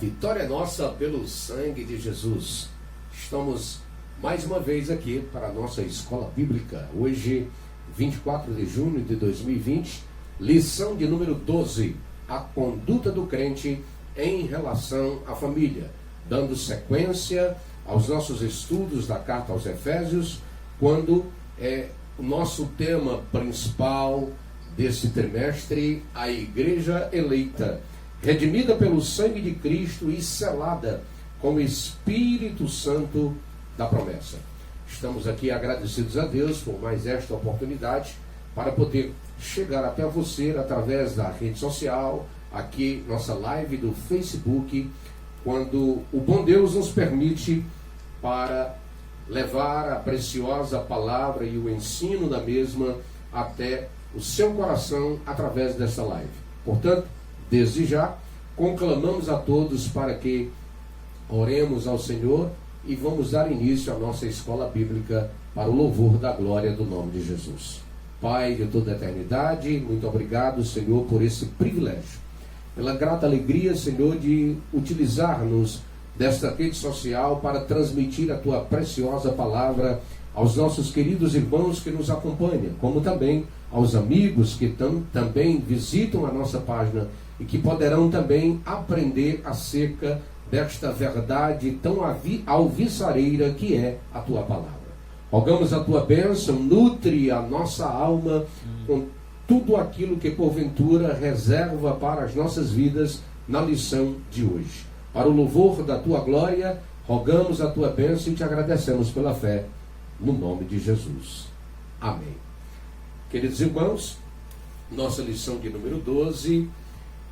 vitória é nossa pelo sangue de Jesus. Estamos mais uma vez aqui para a nossa escola bíblica. Hoje, 24 de junho de 2020, lição de número 12, a conduta do crente em relação à família. Dando sequência aos nossos estudos da carta aos Efésios, quando o nosso tema principal desse trimestre, a igreja eleita, redimida pelo sangue de Cristo e selada com o Espírito Santo da promessa. Estamos aqui agradecidos a Deus por mais esta oportunidade para poder chegar até você através da rede social, aqui nossa live do Facebook, quando o bom Deus nos permite para levar a preciosa palavra e o ensino da mesma até o seu coração através dessa live. Portanto, desde já, conclamamos a todos para que oremos ao Senhor e vamos dar início à nossa escola bíblica para o louvor da glória do nome de Jesus. Pai de toda a eternidade, muito obrigado, Senhor, por esse privilégio, pela grata alegria, Senhor, de utilizar-nos desta rede social para transmitir a Tua preciosa palavra aos nossos queridos irmãos que nos acompanham, como também aos amigos que também visitam a nossa página e que poderão também aprender acerca desta verdade tão alvissareira que é a Tua palavra. Rogamos a Tua bênção, nutre a nossa alma com tudo aquilo que porventura reserva para as nossas vidas na lição de hoje. Para o louvor da Tua glória, rogamos a Tua bênção e te agradecemos pela fé, no nome de Jesus. Amém. Queridos irmãos, nossa lição de número 12,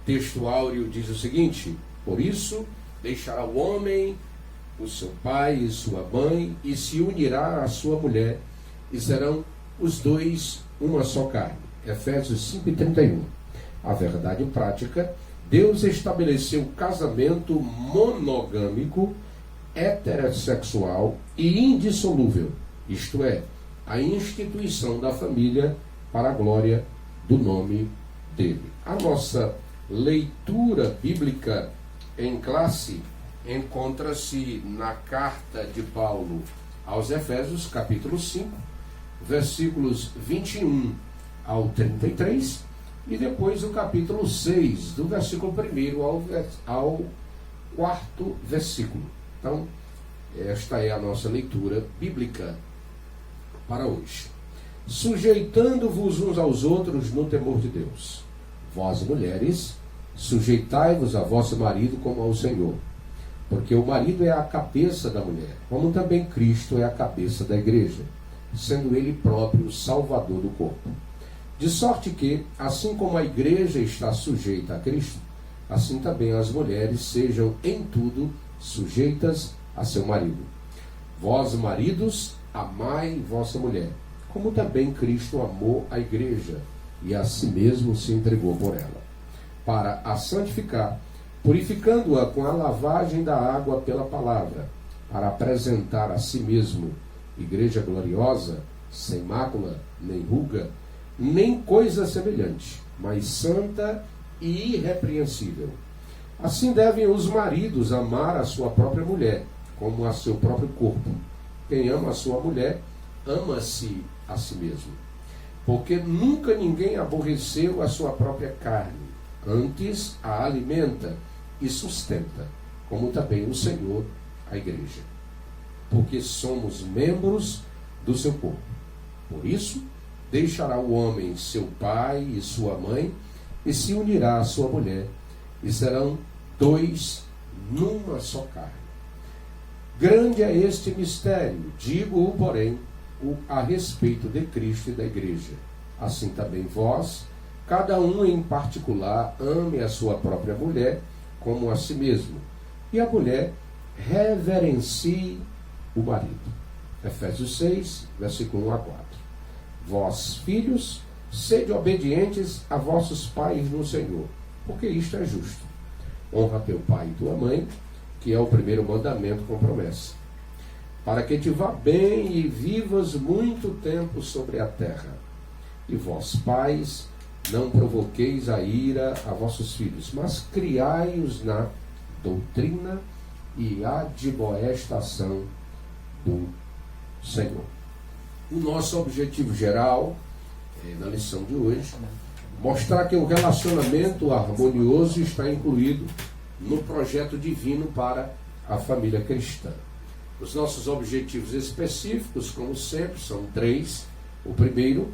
texto áureo diz o seguinte: por isso, deixará o homem o seu pai e sua mãe, e se unirá à sua mulher, e serão os dois uma só carne. Efésios 5:31. A verdade prática: Deus estabeleceu o casamento monogâmico, heterossexual e indissolúvel, isto é, a instituição da família para a glória do nome dele. A nossa leitura bíblica em classe encontra-se na carta de Paulo aos Efésios, capítulo 5, versículos 21 ao 33, e depois o capítulo 6, do versículo 1 ao 4º versículo. Então, esta é a nossa leitura bíblica para hoje. Sujeitando-vos uns aos outros no temor de Deus. Vós, mulheres, sujeitai-vos a vosso marido como ao Senhor, porque o marido é a cabeça da mulher, como também Cristo é a cabeça da igreja, sendo ele próprio o salvador do corpo. De sorte que, assim como a igreja está sujeita a Cristo, assim também as mulheres sejam em tudo sujeitas a seu marido. Vós, maridos, amai vossa mulher, como também Cristo amou a igreja e a si mesmo se entregou por ela, para a santificar, purificando-a com a lavagem da água pela palavra, para apresentar a si mesmo igreja gloriosa, sem mácula, nem ruga, nem coisa semelhante, mas santa e irrepreensível. Assim devem os maridos amar a sua própria mulher, como a seu próprio corpo. Quem ama a sua mulher, ama-se a si mesmo. Porque nunca ninguém aborreceu a sua própria carne, antes a alimenta e sustenta, como também o Senhor a igreja. Porque somos membros do seu corpo. Por isso, deixará o homem seu pai e sua mãe, e se unirá à sua mulher, e serão dois numa só carne. Grande é este mistério, digo-o, porém, a respeito de Cristo e da igreja. Assim também vós, cada um em particular, ame a sua própria mulher como a si mesmo, e a mulher reverencie o marido. Efésios 6, versículo 1 a 4. Vós, filhos, sede obedientes a vossos pais no Senhor, porque isto é justo. Honra teu pai e tua mãe, que é o primeiro mandamento com promessa, para que te vá bem e vivas muito tempo sobre a terra. E vós, pais, não provoqueis a ira a vossos filhos, mas criai-os na doutrina e admoestação do Senhor. O nosso objetivo geral, na lição de hoje, mostrar que o relacionamento harmonioso está incluído no projeto divino para a família cristã. Os nossos objetivos específicos, como sempre, são 3. O primeiro,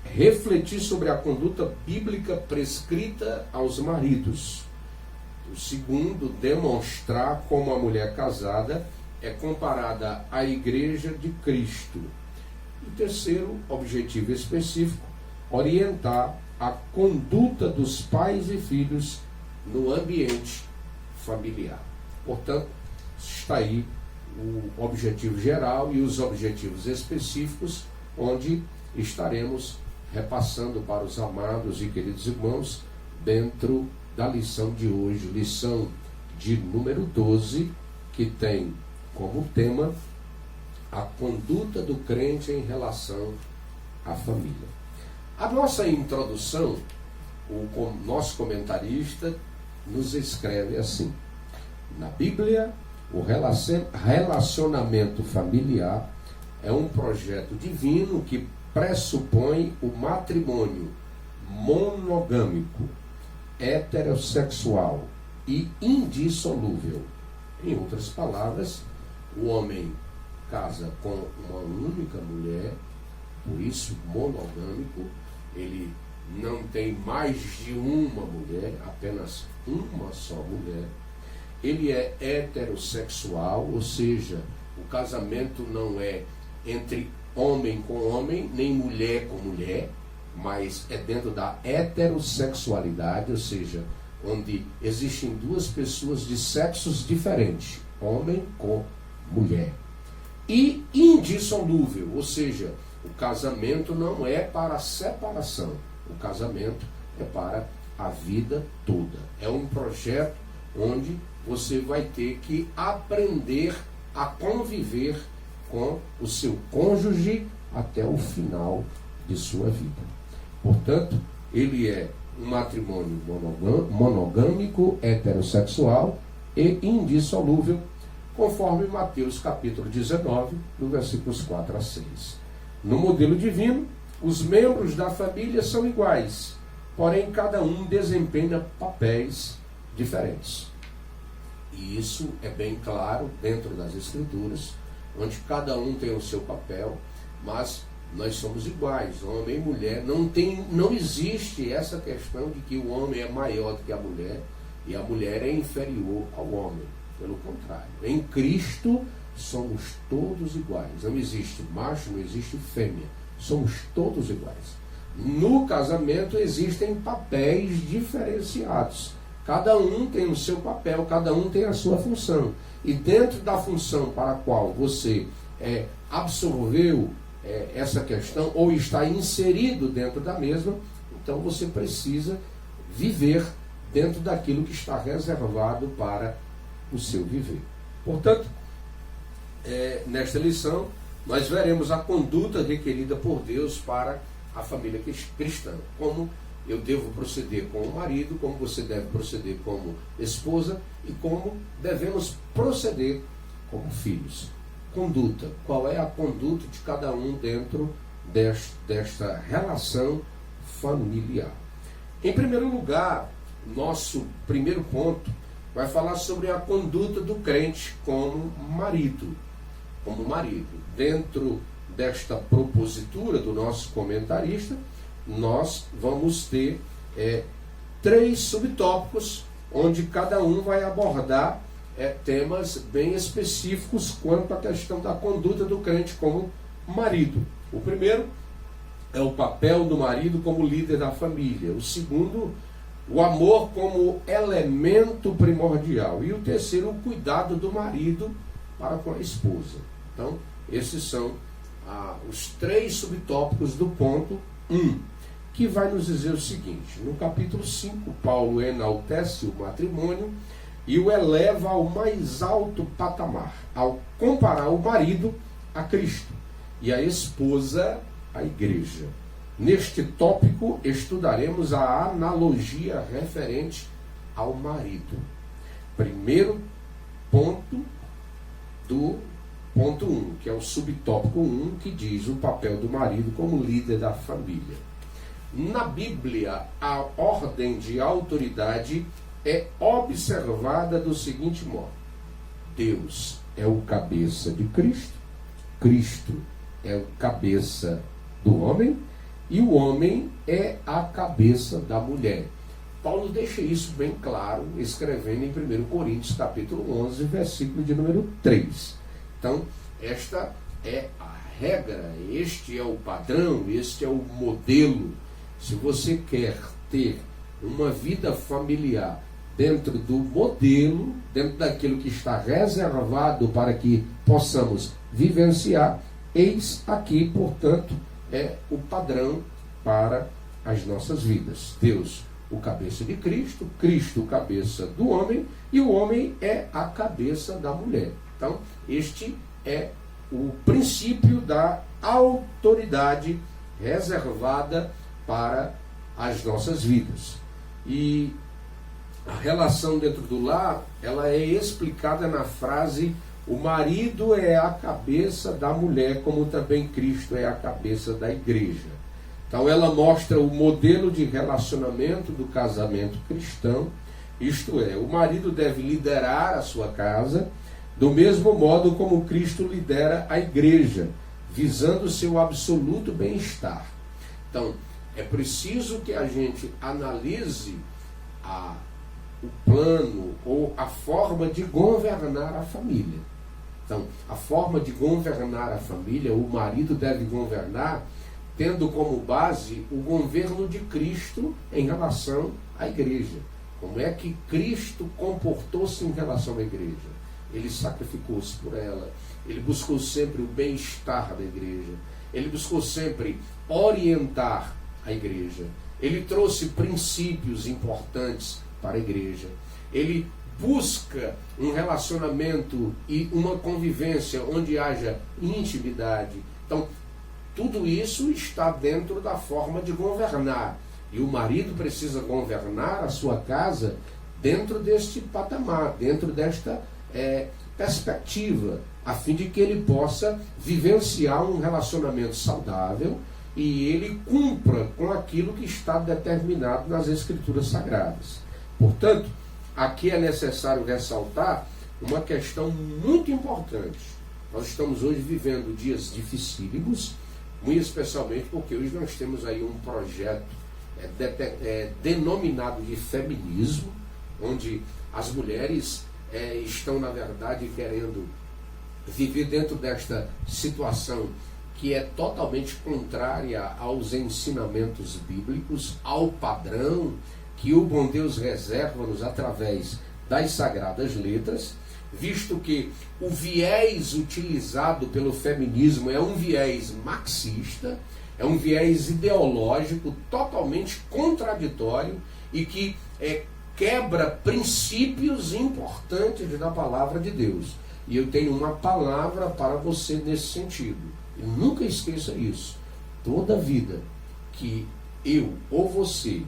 refletir sobre a conduta bíblica prescrita aos maridos. O segundo, demonstrar como a mulher casada é comparada à igreja de Cristo. E o terceiro, objetivo específico, orientar a conduta dos pais e filhos no ambiente familiar. Portanto, está aí o objetivo geral e os objetivos específicos, onde estaremos repassando para os amados e queridos irmãos dentro da lição de hoje, lição de número 12, que tem como tema a conduta do crente em relação à família. A nossa introdução, o nosso comentarista nos escreve assim: na Bíblia, o relacionamento familiar é um projeto divino que pressupõe o matrimônio monogâmico, heterossexual e indissolúvel. Em outras palavras, o homem casa com uma única mulher, por isso monogâmico. Ele não tem mais de uma mulher, apenas uma só mulher. Ele é heterossexual, ou seja, o casamento não é entre homem com homem, nem mulher com mulher, mas é dentro da heterossexualidade, ou seja, onde existem duas pessoas de sexos diferentes, homem com mulher. E indissolúvel, ou seja, o casamento não é para a separação, o casamento é para a vida toda. É um projeto onde você vai ter que aprender a conviver com o seu cônjuge até o final de sua vida. Portanto, ele é um matrimônio monogâmico, heterossexual e indissolúvel, conforme Mateus capítulo 19, no versículos 4 a 6. No modelo divino, os membros da família são iguais, porém cada um desempenha papéis diferentes. E isso é bem claro dentro das Escrituras, onde cada um tem o seu papel, mas nós somos iguais, homem e mulher. Não existe essa questão de que o homem é maior do que a mulher e a mulher é inferior ao homem. Pelo contrário, em Cristo somos todos iguais. Não existe macho, não existe fêmea. Somos todos iguais. No casamento existem papéis diferenciados. Cada um tem o seu papel, cada um tem a sua função. E dentro da função para a qual você absorveu essa questão, ou está inserido dentro da mesma, então você precisa viver dentro daquilo que está reservado para o seu viver. Portanto, nesta lição, nós veremos a conduta requerida por Deus para a família cristã. Como eu devo proceder com o marido, como você deve proceder como esposa e como devemos proceder como filhos. Conduta. Qual é a conduta de cada um dentro desta relação familiar? Em primeiro lugar, nosso primeiro ponto vai falar sobre a conduta do crente como marido. Como marido. Dentro desta propositura do nosso comentarista, nós vamos ter 3 subtópicos, onde cada um vai abordar temas bem específicos quanto à questão da conduta do crente como marido. O primeiro é o papel do marido como líder da família. O segundo, o amor como elemento primordial. E o terceiro, o cuidado do marido para com a esposa. Então, esses são os 3 subtópicos do ponto 1, que vai nos dizer o seguinte: no capítulo 5, Paulo enaltece o matrimônio e o eleva ao mais alto patamar, ao comparar o marido a Cristo e a esposa à igreja. Neste tópico, estudaremos a analogia referente ao marido. primeiro ponto do ponto 1, que é o subtópico 1, que diz o papel do marido como líder da família. Na Bíblia, a ordem de autoridade é observada do seguinte modo: Deus é o cabeça de Cristo, Cristo é o cabeça do homem e o homem é a cabeça da mulher. Paulo deixa isso bem claro, escrevendo em 1 Coríntios capítulo 11, versículo de número 3. Então, esta é a regra, este é o padrão, este é o modelo. Se você quer ter uma vida familiar dentro do modelo, dentro daquilo que está reservado para que possamos vivenciar, eis aqui, portanto, é o padrão para as nossas vidas. Deus, o cabeça de Cristo, Cristo, o cabeça do homem, e o homem é a cabeça da mulher. Então, este é o princípio da autoridade reservada para as nossas vidas. E a relação dentro do lar, ela é explicada na frase: o marido é a cabeça da mulher, como também Cristo é a cabeça da igreja. Então ela mostra o modelo de relacionamento do casamento cristão, isto é, o marido deve liderar a sua casa, do mesmo modo como Cristo lidera a igreja, visando o seu absoluto bem-estar. Então, é preciso que a gente analise o plano ou a forma de governar a família. Então, a forma de governar a família, o marido deve governar tendo como base o governo de Cristo em relação à igreja. Como é que Cristo comportou-se em relação à igreja? Ele sacrificou-se por ela, ele buscou sempre o bem-estar da igreja, ele buscou sempre orientar a igreja, ele trouxe princípios importantes para a igreja, ele busca um relacionamento e uma convivência onde haja intimidade. Então, tudo isso está dentro da forma de governar. E o marido precisa governar a sua casa dentro deste patamar, dentro desta perspectiva, a fim de que ele possa vivenciar um relacionamento saudável e ele cumpra com aquilo que está determinado nas Escrituras Sagradas. Portanto, aqui é necessário ressaltar uma questão muito importante. Nós estamos hoje vivendo dias dificílimos, muito especialmente porque hoje nós temos aí um projeto denominado de feminismo, onde as mulheres estão, na verdade, querendo viver dentro desta situação que é totalmente contrária aos ensinamentos bíblicos, ao padrão que o bom Deus reserva-nos através das Sagradas Letras, visto que o viés utilizado pelo feminismo é um viés marxista, é um viés ideológico totalmente contraditório e que quebra princípios importantes da palavra de Deus. E eu tenho uma palavra para você nesse sentido. E nunca esqueça isso. Toda vida que eu ou você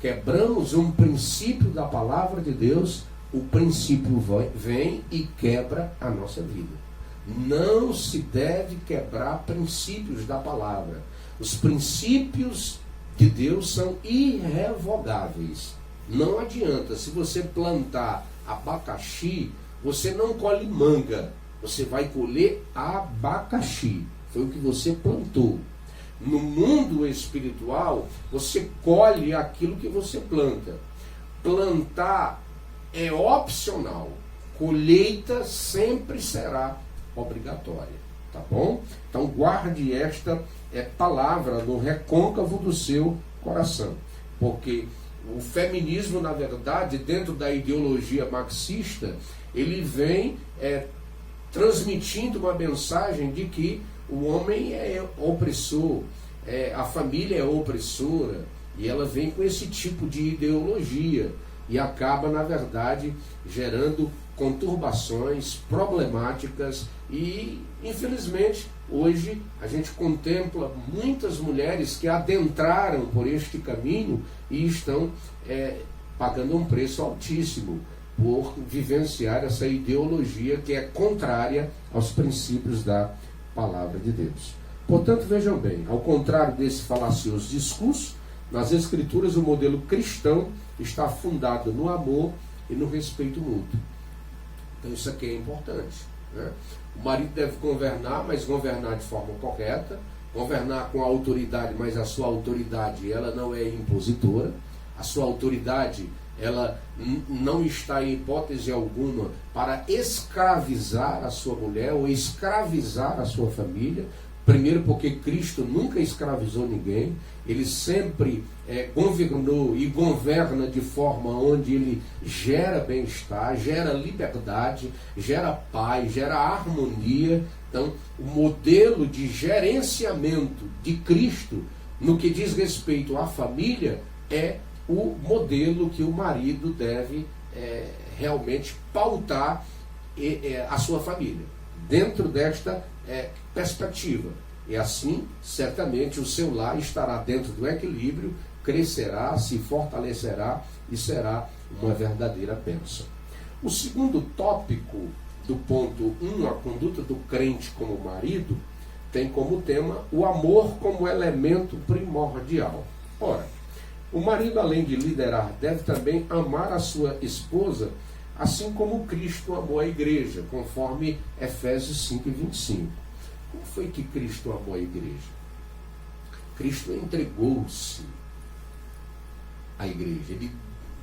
quebramos um princípio da palavra de Deus, o princípio vem e quebra a nossa vida. Não se deve quebrar princípios da palavra. Os princípios de Deus são irrevogáveis. Não adianta, se você plantar abacaxi, você não colhe manga, você vai colher abacaxi. Foi o que você plantou. No mundo espiritual, você colhe aquilo que você planta. Plantar é opcional. Colheita sempre será obrigatória. Tá bom? Então guarde esta palavra no recôncavo do seu coração. Porque o feminismo, na verdade, dentro da ideologia marxista, ele vem transmitindo uma mensagem de que o homem é opressor, a família é opressora, e ela vem com esse tipo de ideologia e acaba, na verdade, gerando conturbações, problemáticas e, infelizmente, hoje a gente contempla muitas mulheres que adentraram por este caminho e estão pagando um preço altíssimo, por vivenciar essa ideologia que é contrária aos princípios da palavra de Deus. Portanto, vejam bem, ao contrário desse falacioso discurso, nas Escrituras o modelo cristão está fundado no amor e no respeito mútuo. Então isso aqui é importante, né? O marido deve governar, mas governar de forma correta, governar com a autoridade, mas a sua autoridade ela não é impositora, a sua autoridade ela não está em hipótese alguma para escravizar a sua mulher ou escravizar a sua família. Primeiro porque Cristo nunca escravizou ninguém, ele sempre governou e governa de forma onde ele gera bem-estar, gera liberdade, gera paz, gera harmonia. Então, o modelo de gerenciamento de Cristo no que diz respeito à família é o modelo que o marido deve realmente pautar a sua família, dentro desta perspectiva. E assim, certamente, o seu lar estará dentro do equilíbrio, crescerá, se fortalecerá e será uma verdadeira bênção. O segundo tópico do ponto 1, a conduta do crente como marido, tem como tema o amor como elemento primordial. Ora, o marido, além de liderar, deve também amar a sua esposa, assim como Cristo amou a igreja, conforme Efésios 5:25. Como foi que Cristo amou a igreja? Cristo entregou-se à igreja, ele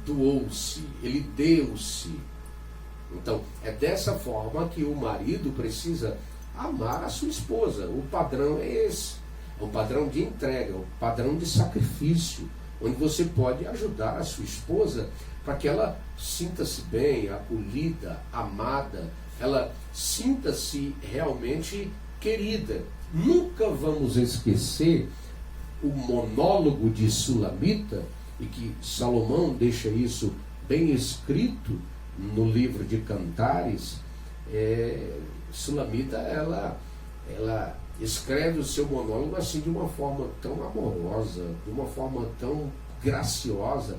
doou-se, ele deu-se. Então, é dessa forma que o marido precisa amar a sua esposa. O padrão é esse, é um padrão de entrega, um padrão de sacrifício, onde você pode ajudar a sua esposa para que ela sinta-se bem, acolhida, amada, ela sinta-se realmente querida. Nunca vamos esquecer o monólogo de Sulamita, e que Salomão deixa isso bem escrito no livro de Cantares. Sulamita, ela escreve o seu monólogo assim de uma forma tão amorosa, de uma forma tão graciosa.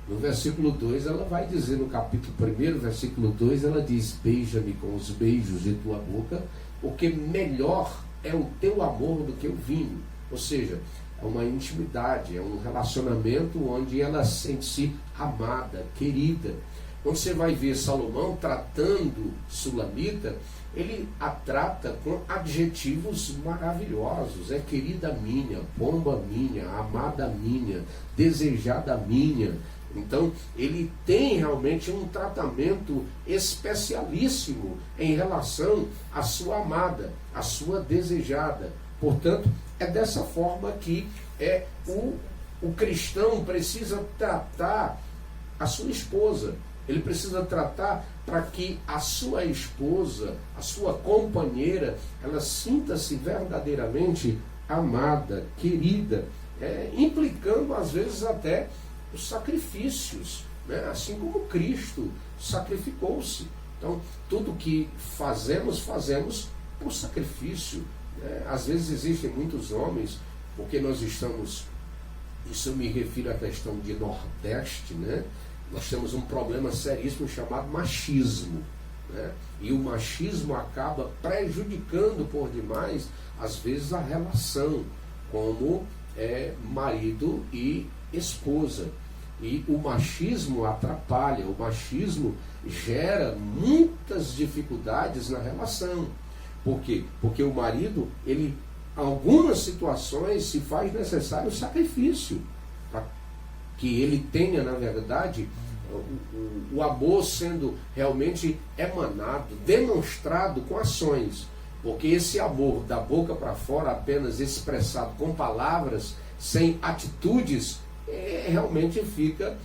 No versículo 2 ela vai dizer, no capítulo 1, versículo 2, ela diz: beija-me com os beijos de tua boca, porque melhor é o teu amor do que o vinho. Ou seja, é uma intimidade, é um relacionamento onde ela sente-se amada, querida. Quando você vai ver Salomão tratando Sulamita, ele a trata com adjetivos maravilhosos. É querida minha, pomba minha, amada minha, desejada minha. Então, ele tem realmente um tratamento especialíssimo em relação à sua amada, à sua desejada. Portanto, é dessa forma que o cristão precisa tratar a sua esposa. Ele precisa tratar para que a sua esposa, a sua companheira, ela sinta-se verdadeiramente amada, querida, implicando às vezes até os sacrifícios, né? Assim como Cristo sacrificou-se. Então, tudo que fazemos por sacrifício. Às vezes existem muitos homens, porque nós estamos, isso eu me refiro à questão de Nordeste, né? Nós temos um problema seríssimo chamado machismo, né? E o machismo acaba prejudicando por demais, às vezes, a relação como marido e esposa. E o machismo atrapalha, o machismo gera muitas dificuldades na relação. Por quê? Porque o marido, em algumas situações, se faz necessário sacrifício para que ele tenha, na verdade, o amor sendo realmente emanado, demonstrado com ações. Porque esse amor da boca para fora, apenas expressado com palavras, sem atitudes, realmente fica,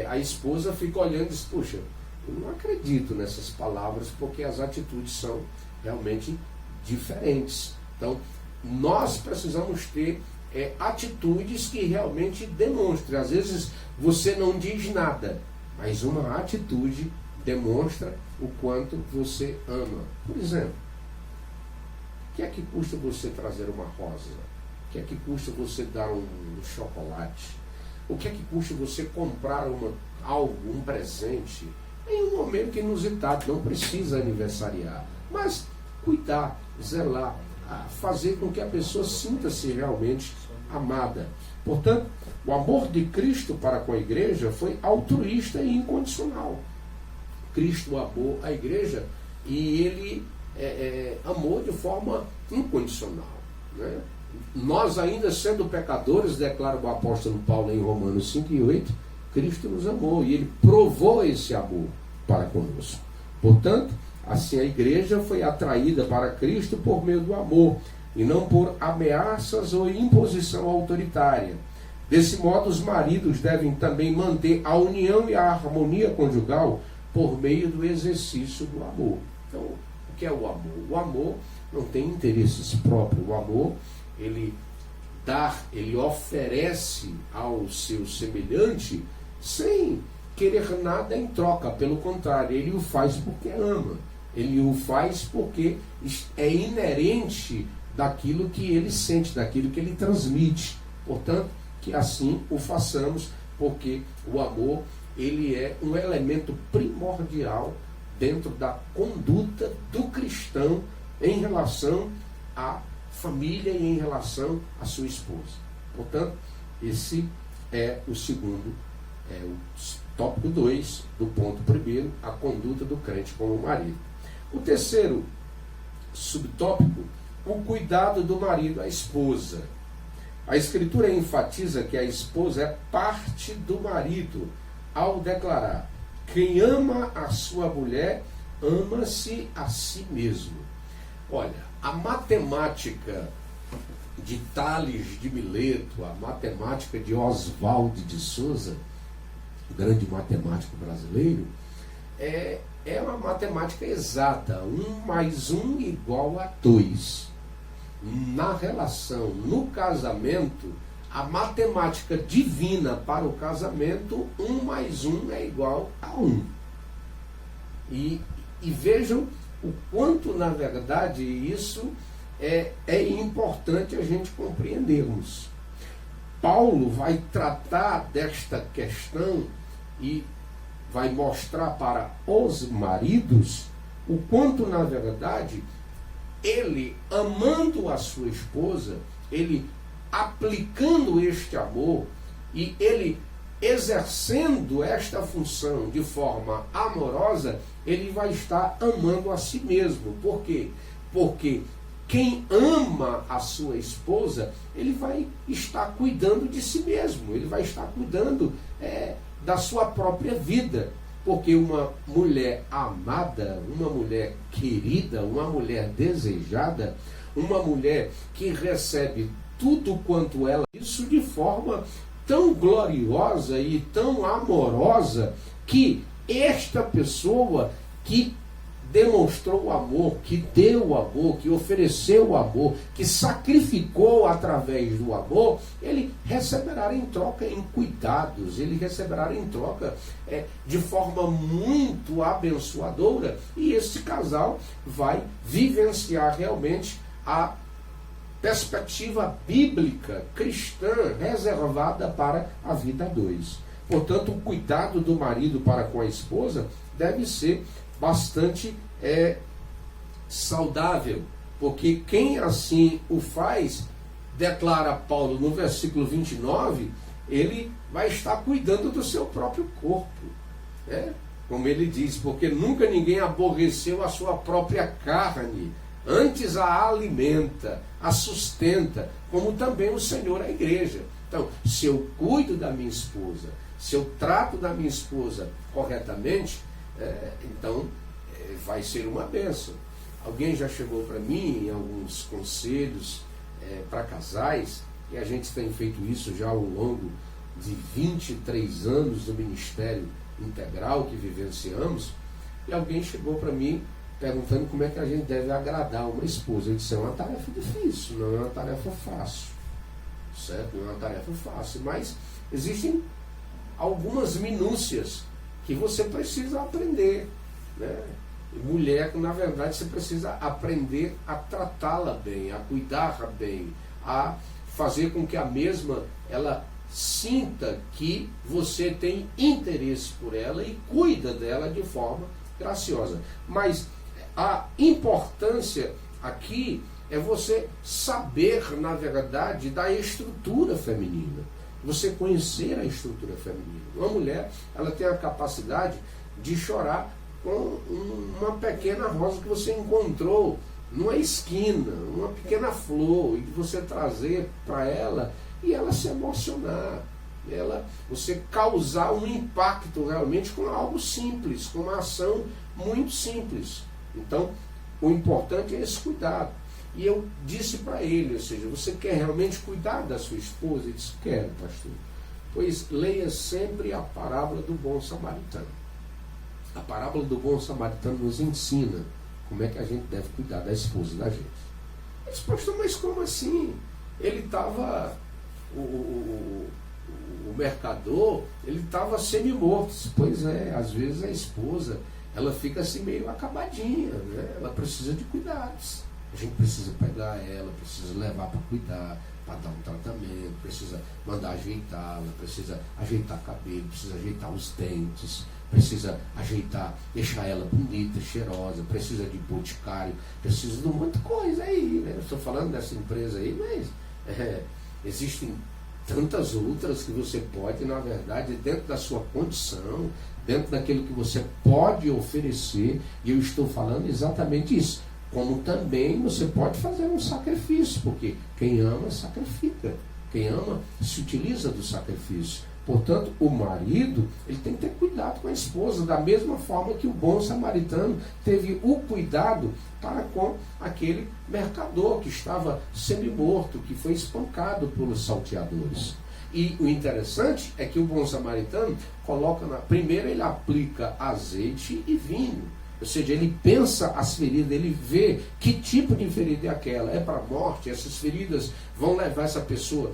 a esposa fica olhando e diz: puxa, eu não acredito nessas palavras, porque as atitudes são realmente diferentes. Então, nós precisamos ter atitudes que realmente demonstrem. Às vezes você não diz nada, mas uma atitude demonstra o quanto você ama. Por exemplo, o que é que custa você trazer uma rosa? O que é que custa você dar um chocolate? O que é que custa você comprar algo, um presente? em um momento inusitado, não precisa aniversariar, mas cuidar, zelar, fazer com que a pessoa sinta-se realmente amada. Portanto, o amor de Cristo para com a igreja foi altruísta e incondicional. Cristo amou a igreja e ele amou de forma incondicional, né? Nós, ainda sendo pecadores, declara o apóstolo Paulo em Romanos 5:8, Cristo nos amou e ele provou esse amor para conosco. Portanto, assim a igreja foi atraída para Cristo por meio do amor e não por ameaças ou imposição autoritária. Desse modo, os maridos devem também manter a união e a harmonia conjugal por meio do exercício do amor. Então, o que é o amor? O amor não tem interesses próprios. O amor, ele oferece ao seu semelhante sem querer nada em troca. Pelo contrário, ele o faz porque ama. Ele o faz porque é inerente daquilo que ele sente, daquilo que ele transmite. Portanto, que assim o façamos, porque o amor, ele é um elemento primordial dentro da conduta do cristão em relação à família e em relação à sua esposa. Portanto, esse é o segundo, o tópico 2 do ponto primeiro, a conduta do crente com o marido. O terceiro subtópico, o cuidado do marido à esposa. A Escritura enfatiza que a esposa é parte do marido ao declarar: quem ama a sua mulher, ama-se a si mesmo. Olha, a matemática de Tales de Mileto, a matemática de Oswald de Souza, grande matemático brasileiro, é uma matemática exata. 1 mais 1 igual a 2. Na relação, no casamento, a matemática divina para o casamento, 1 mais 1 é igual a 1. E vejam o quanto, na verdade, isso é importante a gente compreendermos. Paulo vai tratar desta questão e vai mostrar para os maridos o quanto, na verdade, ele, amando a sua esposa, ele aplicando este amor e ele exercendo esta função de forma amorosa, ele vai estar amando a si mesmo. Por quê? Porque quem ama a sua esposa, ele vai estar cuidando de si mesmo, ele vai estar cuidando da sua própria vida. Porque uma mulher amada, uma mulher querida, uma mulher desejada, uma mulher que recebe tudo quanto ela, isso de forma tão gloriosa e tão amorosa, que esta pessoa que demonstrou o amor, que deu o amor, que ofereceu o amor, que sacrificou através do amor, ele receberá em troca em cuidados, ele receberá em troca de forma muito abençoadora, e esse casal vai vivenciar realmente a perspectiva bíblica cristã reservada para a vida a dois. Portanto, o cuidado do marido para com a esposa deve ser bastante saudável, porque quem assim o faz, declara Paulo no versículo 29, ele vai estar cuidando do seu próprio corpo, né? Como ele diz, porque nunca ninguém aborreceu a sua própria carne, antes a alimenta, a sustenta, como também o Senhor a igreja. Então, se eu cuido da minha esposa, se eu trato da minha esposa corretamente, então vai ser uma bênção. Alguém já chegou para mim em alguns conselhos para casais, e a gente tem feito isso já ao longo de 23 anos do Ministério Integral que vivenciamos, e alguém chegou para mim perguntando como é que a gente deve agradar uma esposa. Eu disse: é uma tarefa difícil, não é uma tarefa fácil, certo? Não é uma tarefa fácil, mas existem algumas minúcias que você precisa aprender, né? Mulher, na verdade, você precisa aprender a tratá-la bem, a cuidar bem, a fazer com que a mesma ela sinta que você tem interesse por ela e cuida dela de forma graciosa. Mas a importância aqui é você saber, na verdade, da estrutura feminina. Você conhecer a estrutura feminina. Uma mulher, ela tem a capacidade de chorar com uma pequena rosa que você encontrou numa esquina, uma pequena flor, e você trazer para ela e ela se emocionar. Você causar um impacto realmente com algo simples, com uma ação muito simples. Então, o importante é esse cuidado. E eu disse para ele, ou seja, você quer realmente cuidar da sua esposa? Ele disse, quero, pastor. Pois leia sempre a parábola do bom samaritano. A parábola do bom samaritano nos ensina como é que a gente deve cuidar da esposa da gente. Eu disse, pastor, mas como assim? Ele estava, o mercador, ele estava semi-morto. Pois é, às vezes a esposa, ela fica assim meio acabadinha, né? Ela precisa de cuidados. A gente precisa pegar ela, precisa levar para cuidar, para dar um tratamento, precisa mandar ajeitá-la, precisa ajeitar cabelo, precisa ajeitar os dentes, precisa ajeitar, deixar ela bonita, cheirosa, precisa de boticário, precisa de muita coisa aí, né? Eu estou falando dessa empresa aí, mas existem tantas outras que você pode, na verdade, dentro da sua condição, dentro daquilo que você pode oferecer, e eu estou falando exatamente isso. Como também você pode fazer um sacrifício, porque quem ama sacrifica, quem ama se utiliza do sacrifício. Portanto, o marido, ele tem que ter cuidado com a esposa, da mesma forma que o bom samaritano teve o cuidado para com aquele mercador que estava semi-morto, que foi espancado pelos salteadores. E o interessante é que o bom samaritano coloca, primeiro ele aplica azeite e vinho. Ou seja, ele pensa as feridas, ele vê que tipo de ferida é aquela. É para a morte, essas feridas vão levar essa pessoa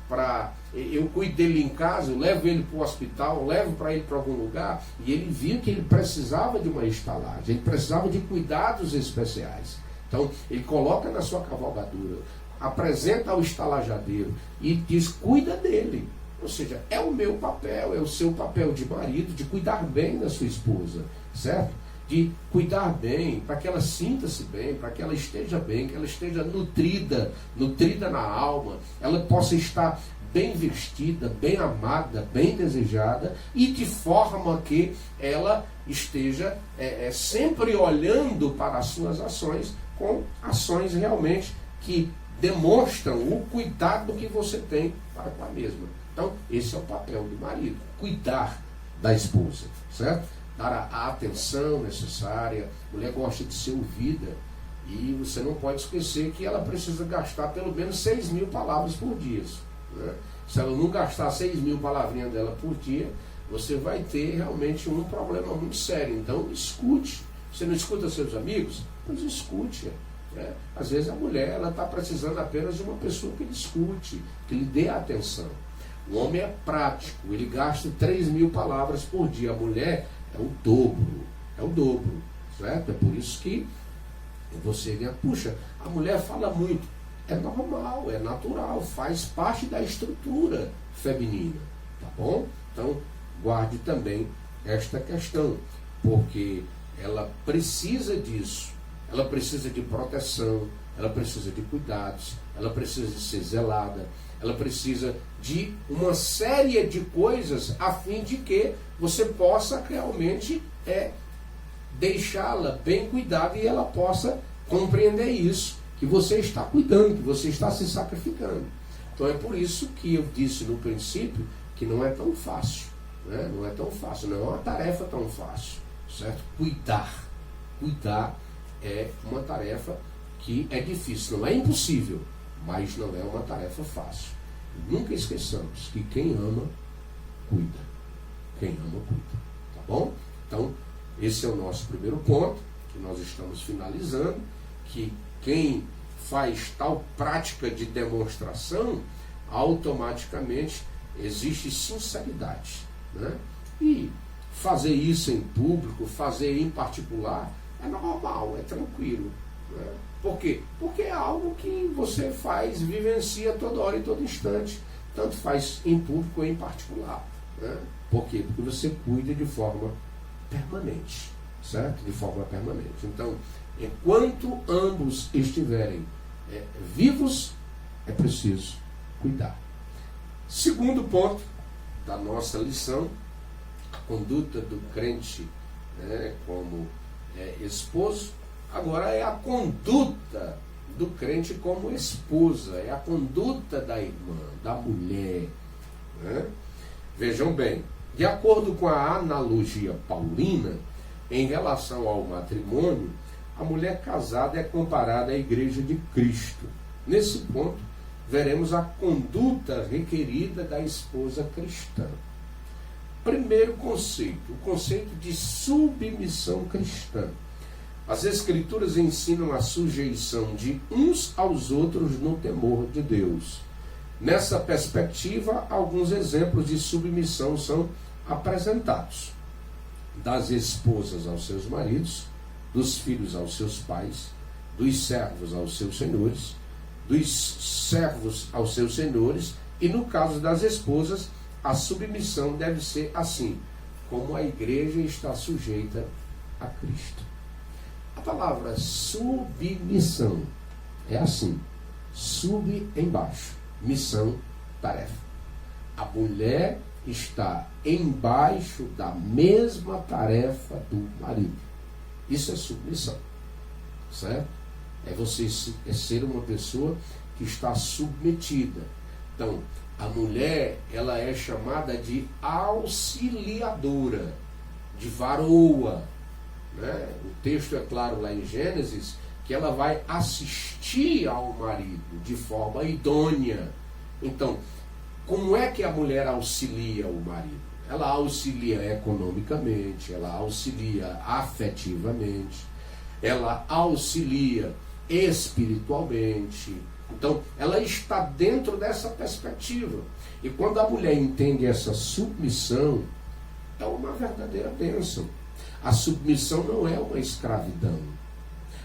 para... Eu cuido dele em casa, eu levo ele para o hospital, eu levo para ele para algum lugar. E ele viu que ele precisava de uma estalagem, ele precisava de cuidados especiais. Então, ele coloca na sua cavalgadura, apresenta ao estalajadeiro e diz, cuida dele. Ou seja, é o meu papel, é o seu papel de marido, de cuidar bem da sua esposa, certo? De cuidar bem, para que ela sinta-se bem, para que ela esteja bem, que ela esteja nutrida na alma, ela possa estar bem vestida, bem amada, bem desejada, e de forma que ela esteja sempre olhando para as suas ações, com ações realmente que demonstram o cuidado que você tem para com a mesma. Então, esse é o papel do marido, cuidar da esposa, certo? Dar a atenção necessária. A mulher gosta de ser ouvida, e você não pode esquecer que ela precisa gastar pelo menos 6.000 palavras por dia, né? Se ela não gastar 6.000 palavrinhas dela por dia, você vai ter realmente um problema muito sério. Então, escute. Você não escuta seus amigos? Pois escute. Às vezes a mulher está precisando apenas de uma pessoa que lhe escute, que lhe dê atenção. O homem é prático, ele gasta 3.000 palavras por dia. A mulher é o dobro, certo? É por isso que você vê, puxa, a mulher fala muito. É normal, é natural, faz parte da estrutura feminina, tá bom? Então, guarde também esta questão, porque ela precisa disso, ela precisa de proteção, ela precisa de cuidados, ela precisa de ser zelada, ela precisa de uma série de coisas a fim de que você possa realmente deixá-la bem cuidada e ela possa compreender isso, que você está cuidando, que você está se sacrificando. Então é por isso que eu disse no princípio que não é tão fácil, né? Não é tão fácil, não é uma tarefa tão fácil, certo? Cuidar é uma tarefa que é difícil, não é impossível, mas não é uma tarefa fácil. Nunca esqueçamos que quem ama, cuida. Quem ama, cuida. Tá bom? Então, esse é o nosso primeiro ponto, que nós estamos finalizando, que quem faz tal prática de demonstração, automaticamente existe sinceridade, né? E fazer isso em público, fazer em particular, é normal, é tranquilo, né? Por quê? Porque é algo que você faz, vivencia toda hora e todo instante. tanto faz em público ou em particular. Né? Por quê? Porque você cuida de forma permanente, certo? De forma permanente. Então, enquanto ambos estiverem vivos, é preciso cuidar. Segundo ponto da nossa lição, a conduta do crente, né, como esposo. Agora é a conduta do crente como esposa, é a conduta da irmã, da mulher. Né? Vejam bem, de acordo com a analogia paulina, em relação ao matrimônio, a mulher casada é comparada à igreja de Cristo. Nesse ponto, veremos a conduta requerida da esposa cristã. Primeiro conceito, o conceito de submissão cristã. As Escrituras ensinam a sujeição de uns aos outros no temor de Deus. Nessa perspectiva, alguns exemplos de submissão são apresentados: das esposas aos seus maridos, dos filhos aos seus pais, dos servos aos seus senhores, dos servos aos seus senhores, e no caso das esposas, a submissão deve ser assim, como a igreja está sujeita a Cristo. A palavra submissão é assim: sub embaixo, missão, tarefa. A mulher está embaixo da mesma tarefa do marido. Isso é submissão, certo? É você ser uma pessoa que está submetida. Então, a mulher, ela é chamada de auxiliadora, de varoa. Né? O texto é claro lá em Gênesis, que ela vai assistir ao marido de forma idônea. Então, como é que a mulher auxilia o marido? Ela auxilia economicamente, ela auxilia afetivamente, ela auxilia espiritualmente. Então, ela está dentro dessa perspectiva. E quando a mulher entende essa submissão, é uma verdadeira bênção. A submissão não é uma escravidão.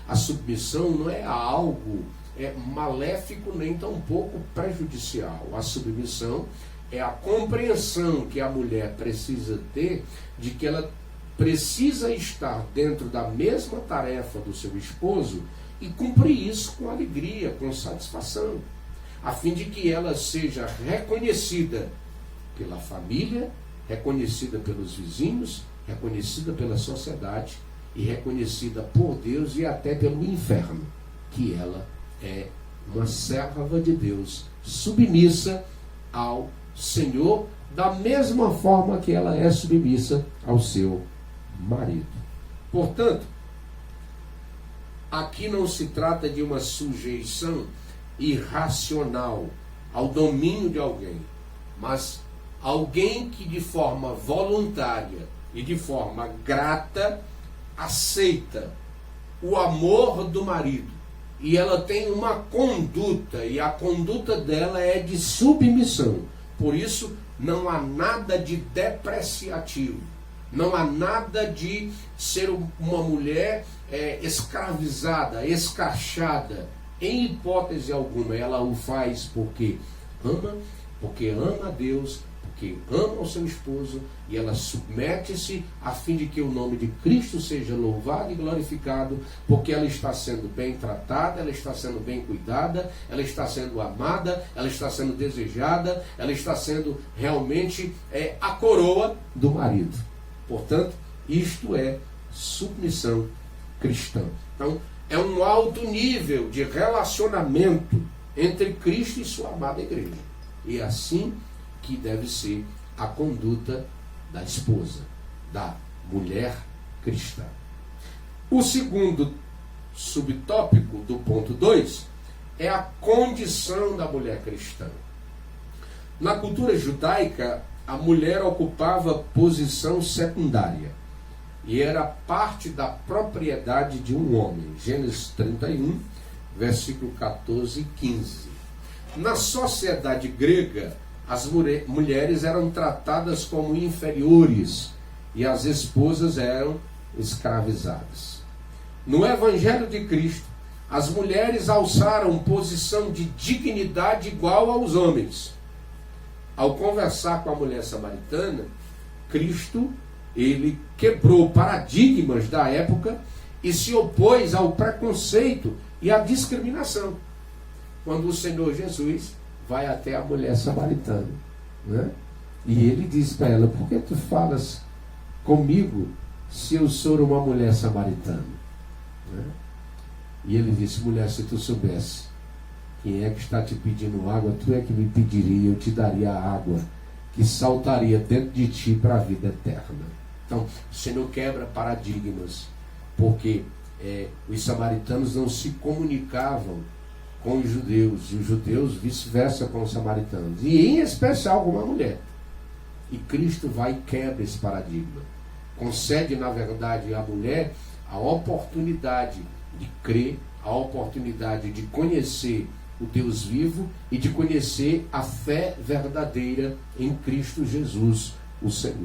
A submissão não é algo maléfico nem tampouco prejudicial. A submissão é a compreensão que a mulher precisa ter de que ela precisa estar dentro da mesma tarefa do seu esposo e cumprir isso com alegria, com satisfação, a fim de que ela seja reconhecida pela família, reconhecida pelos vizinhos, reconhecida pela sociedade e reconhecida por Deus e até pelo inferno, que ela é uma serva de Deus, submissa ao Senhor, da mesma forma que ela é submissa ao seu marido. Portanto, aqui não se trata de uma sujeição irracional ao domínio de alguém, mas alguém que de forma voluntária e de forma grata aceita o amor do marido. E ela tem uma conduta, e a conduta dela é de submissão. Por isso, não há nada de depreciativo. Não há nada de ser uma mulher escravizada, escrachada. Em hipótese alguma, ela o faz porque ama a Deus, porque ama o seu esposo, e ela submete-se a fim de que o nome de Cristo seja louvado e glorificado, porque ela está sendo bem tratada, ela está sendo bem cuidada, ela está sendo amada, ela está sendo desejada, ela está sendo realmente a coroa do marido. Portanto, isto é submissão cristã. Então, é um alto nível de relacionamento entre Cristo e sua amada igreja. E é assim que deve ser a conduta da esposa, da mulher cristã. O segundo subtópico do ponto 2 é a condição da mulher cristã. Na cultura judaica, a mulher ocupava posição secundária e era parte da propriedade de um homem. Gênesis 31, versículo 14 e 15. Na sociedade grega, as mulheres eram tratadas como inferiores e as esposas eram escravizadas. No Evangelho de Cristo, as mulheres alçaram posição de dignidade igual aos homens. ao conversar com a mulher samaritana, Cristo, ele quebrou paradigmas da época e se opôs ao preconceito e à discriminação. Quando o Senhor Jesus vai até a mulher samaritana, né? E ele diz para ela: por que tu falas comigo se eu sou uma mulher samaritana? Né? E ele disse: mulher, se tu soubesse quem é que está te pedindo água, tu é que me pediria, eu te daria a água que saltaria dentro de ti para a vida eterna. Então, o Senhor quebra paradigmas, porque os samaritanos não se comunicavam com os judeus, e os judeus vice-versa com os samaritanos, e em especial com uma mulher. E Cristo vai e quebra esse paradigma. Concede, na verdade, à mulher a oportunidade de crer, a oportunidade de conhecer o Deus vivo e de conhecer a fé verdadeira em Cristo Jesus, o Senhor.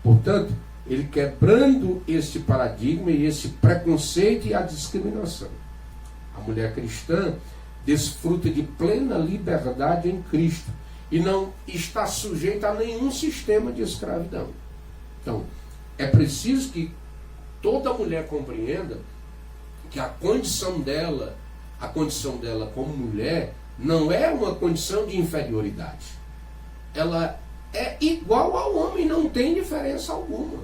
Portanto, ele quebrando este paradigma e esse preconceito e a discriminação. A mulher cristã desfruta de plena liberdade em Cristo e não está sujeita a nenhum sistema de escravidão. Então, é preciso que toda mulher compreenda que a condição dela como mulher não é uma condição de inferioridade. Ela é igual ao homem, não tem diferença alguma.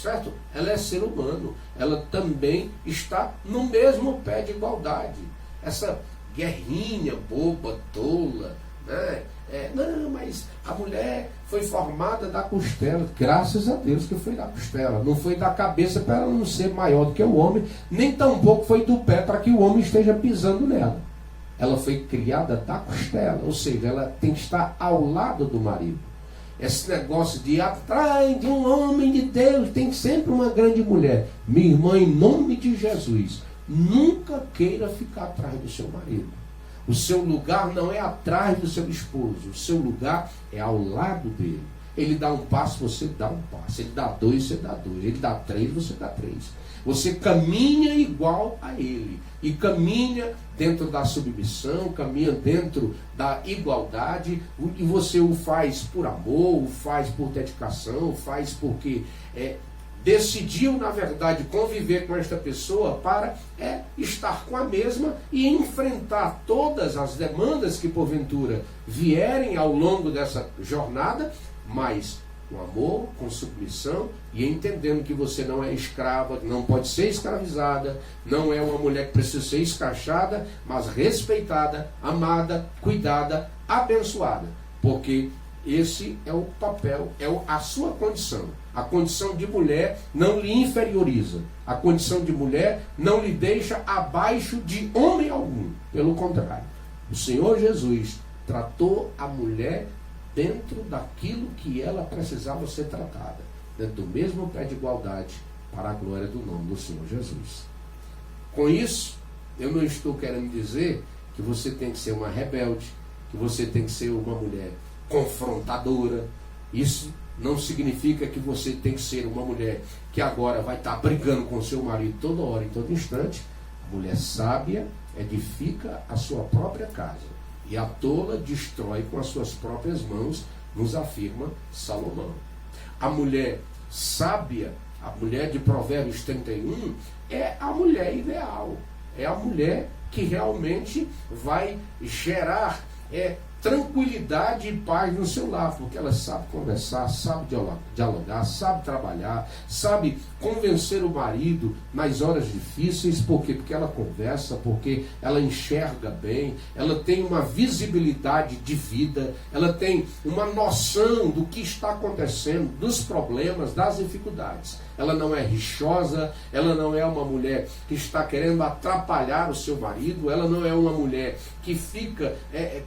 Certo? Ela é ser humano. Ela também está no mesmo pé de igualdade. Essa guerrinha boba, tola, né? Não, mas a mulher foi formada da costela. Graças a Deus que foi da costela. Não foi da cabeça para ela não ser maior do que o homem, nem tampouco foi do pé para que o homem esteja pisando nela. Ela foi criada da costela, ou seja, ela tem que estar ao lado do marido. Esse negócio de atrás de um homem de Deus tem sempre uma grande mulher. Minha irmã, em nome de Jesus, nunca queira ficar atrás do seu marido. O seu lugar não é atrás do seu esposo. O seu lugar é ao lado dele. Ele dá um passo, você dá um passo. Ele dá dois, você dá dois. Ele dá três, você dá três. Você caminha igual a ele. E caminha dentro da submissão, caminha dentro da igualdade. E você o faz por amor, o faz por dedicação, o faz porque decidiu, na verdade, conviver com esta pessoa para estar com a mesma e enfrentar todas as demandas que porventura vierem ao longo dessa jornada, mas com amor, com submissão e entendendo que você não é escrava, não pode ser escravizada, não é uma mulher que precisa ser escrachada, mas respeitada, amada, cuidada, abençoada, porque esse é o papel, a sua condição. A condição de mulher não lhe inferioriza. A condição de mulher não lhe deixa abaixo de homem algum. Pelo contrário, o Senhor Jesus tratou a mulher dentro daquilo que ela precisava ser tratada, dentro do mesmo pé de igualdade, para a glória do nome do Senhor Jesus. Com isso, eu não estou querendo dizer que você tem que ser uma rebelde, que você tem que ser uma mulher confrontadora. Isso não significa que você tem que ser uma mulher que agora vai estar brigando com seu marido toda hora, em todo instante. A mulher sábia edifica a sua própria casa, e a tola destrói com as suas próprias mãos, nos afirma Salomão. A mulher sábia, a mulher de Provérbios 31, é a mulher ideal. É a mulher que realmente vai gerar tranquilidade e paz no seu lar, porque ela sabe conversar, sabe dialogar, sabe trabalhar, sabe convencer o marido nas horas difíceis. Por quê? Porque ela conversa, porque ela enxerga bem, ela tem uma visibilidade de vida, ela tem uma noção do que está acontecendo, dos problemas, das dificuldades. Ela não é rixosa, ela não é uma mulher que está querendo atrapalhar o seu marido, ela não é uma mulher que fica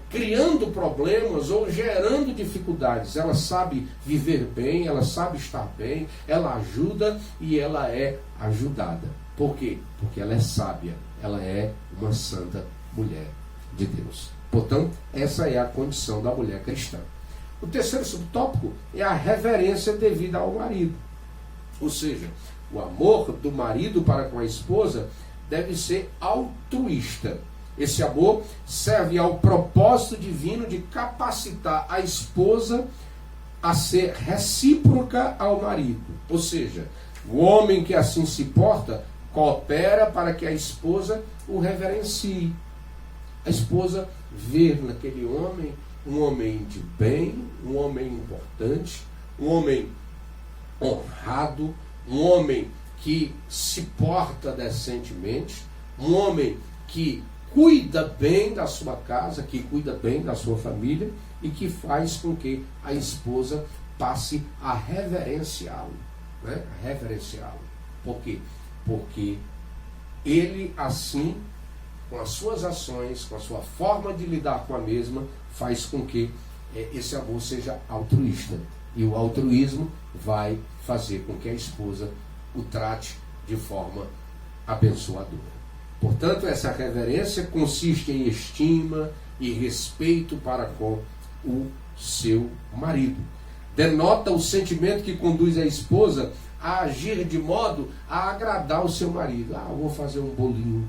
criando problemas ou gerando dificuldades. Ela sabe viver bem, ela sabe estar bem, ela ajuda e ela é ajudada. Por quê? Porque ela é sábia, ela é uma santa mulher de Deus. Portanto, essa é a condição da mulher cristã. O terceiro subtópico é a reverência devida ao marido. Ou seja, o amor do marido para com a esposa deve ser altruísta. Esse amor serve ao propósito divino de capacitar a esposa a ser recíproca ao marido. Ou seja, o homem que assim se porta coopera para que a esposa o reverencie. A esposa vê naquele homem um homem de bem, um homem importante, um homem honrado, um homem que se porta decentemente, um homem que cuida bem da sua casa, que cuida bem da sua família e que faz com que a esposa passe a reverenciá-lo. Né? A reverenciá-lo. Por quê? Porque ele assim, com as suas ações, com a sua forma de lidar com a mesma, faz com que esse amor seja altruísta. E o altruísmo vai fazer com que a esposa o trate de forma abençoadora. Portanto, essa reverência consiste em estima e respeito para com o seu marido. Denota o sentimento que conduz a esposa a agir de modo a agradar o seu marido. Eu vou fazer um bolinho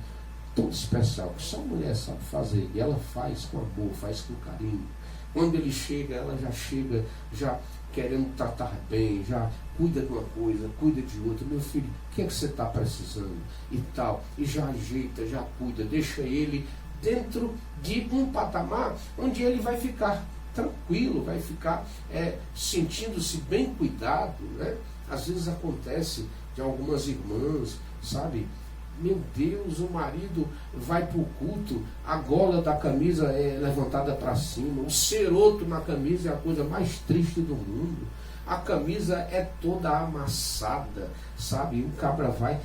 tão especial que só a mulher sabe fazer. E ela faz com amor, faz com carinho. Quando ele chega, ela já chega já querendo tratar bem, já cuida de uma coisa, cuida de outra. Meu filho, o que é que você está precisando? E tal. E já ajeita, já cuida, deixa ele dentro de um patamar onde ele vai ficar tranquilo, vai ficar sentindo-se bem cuidado. Né? Às vezes acontece de algumas irmãs, sabe? Meu Deus, o marido vai para o culto, a gola da camisa é levantada para cima, o ceroto na camisa é a coisa mais triste do mundo. A camisa é toda amassada, sabe? O cabra vai...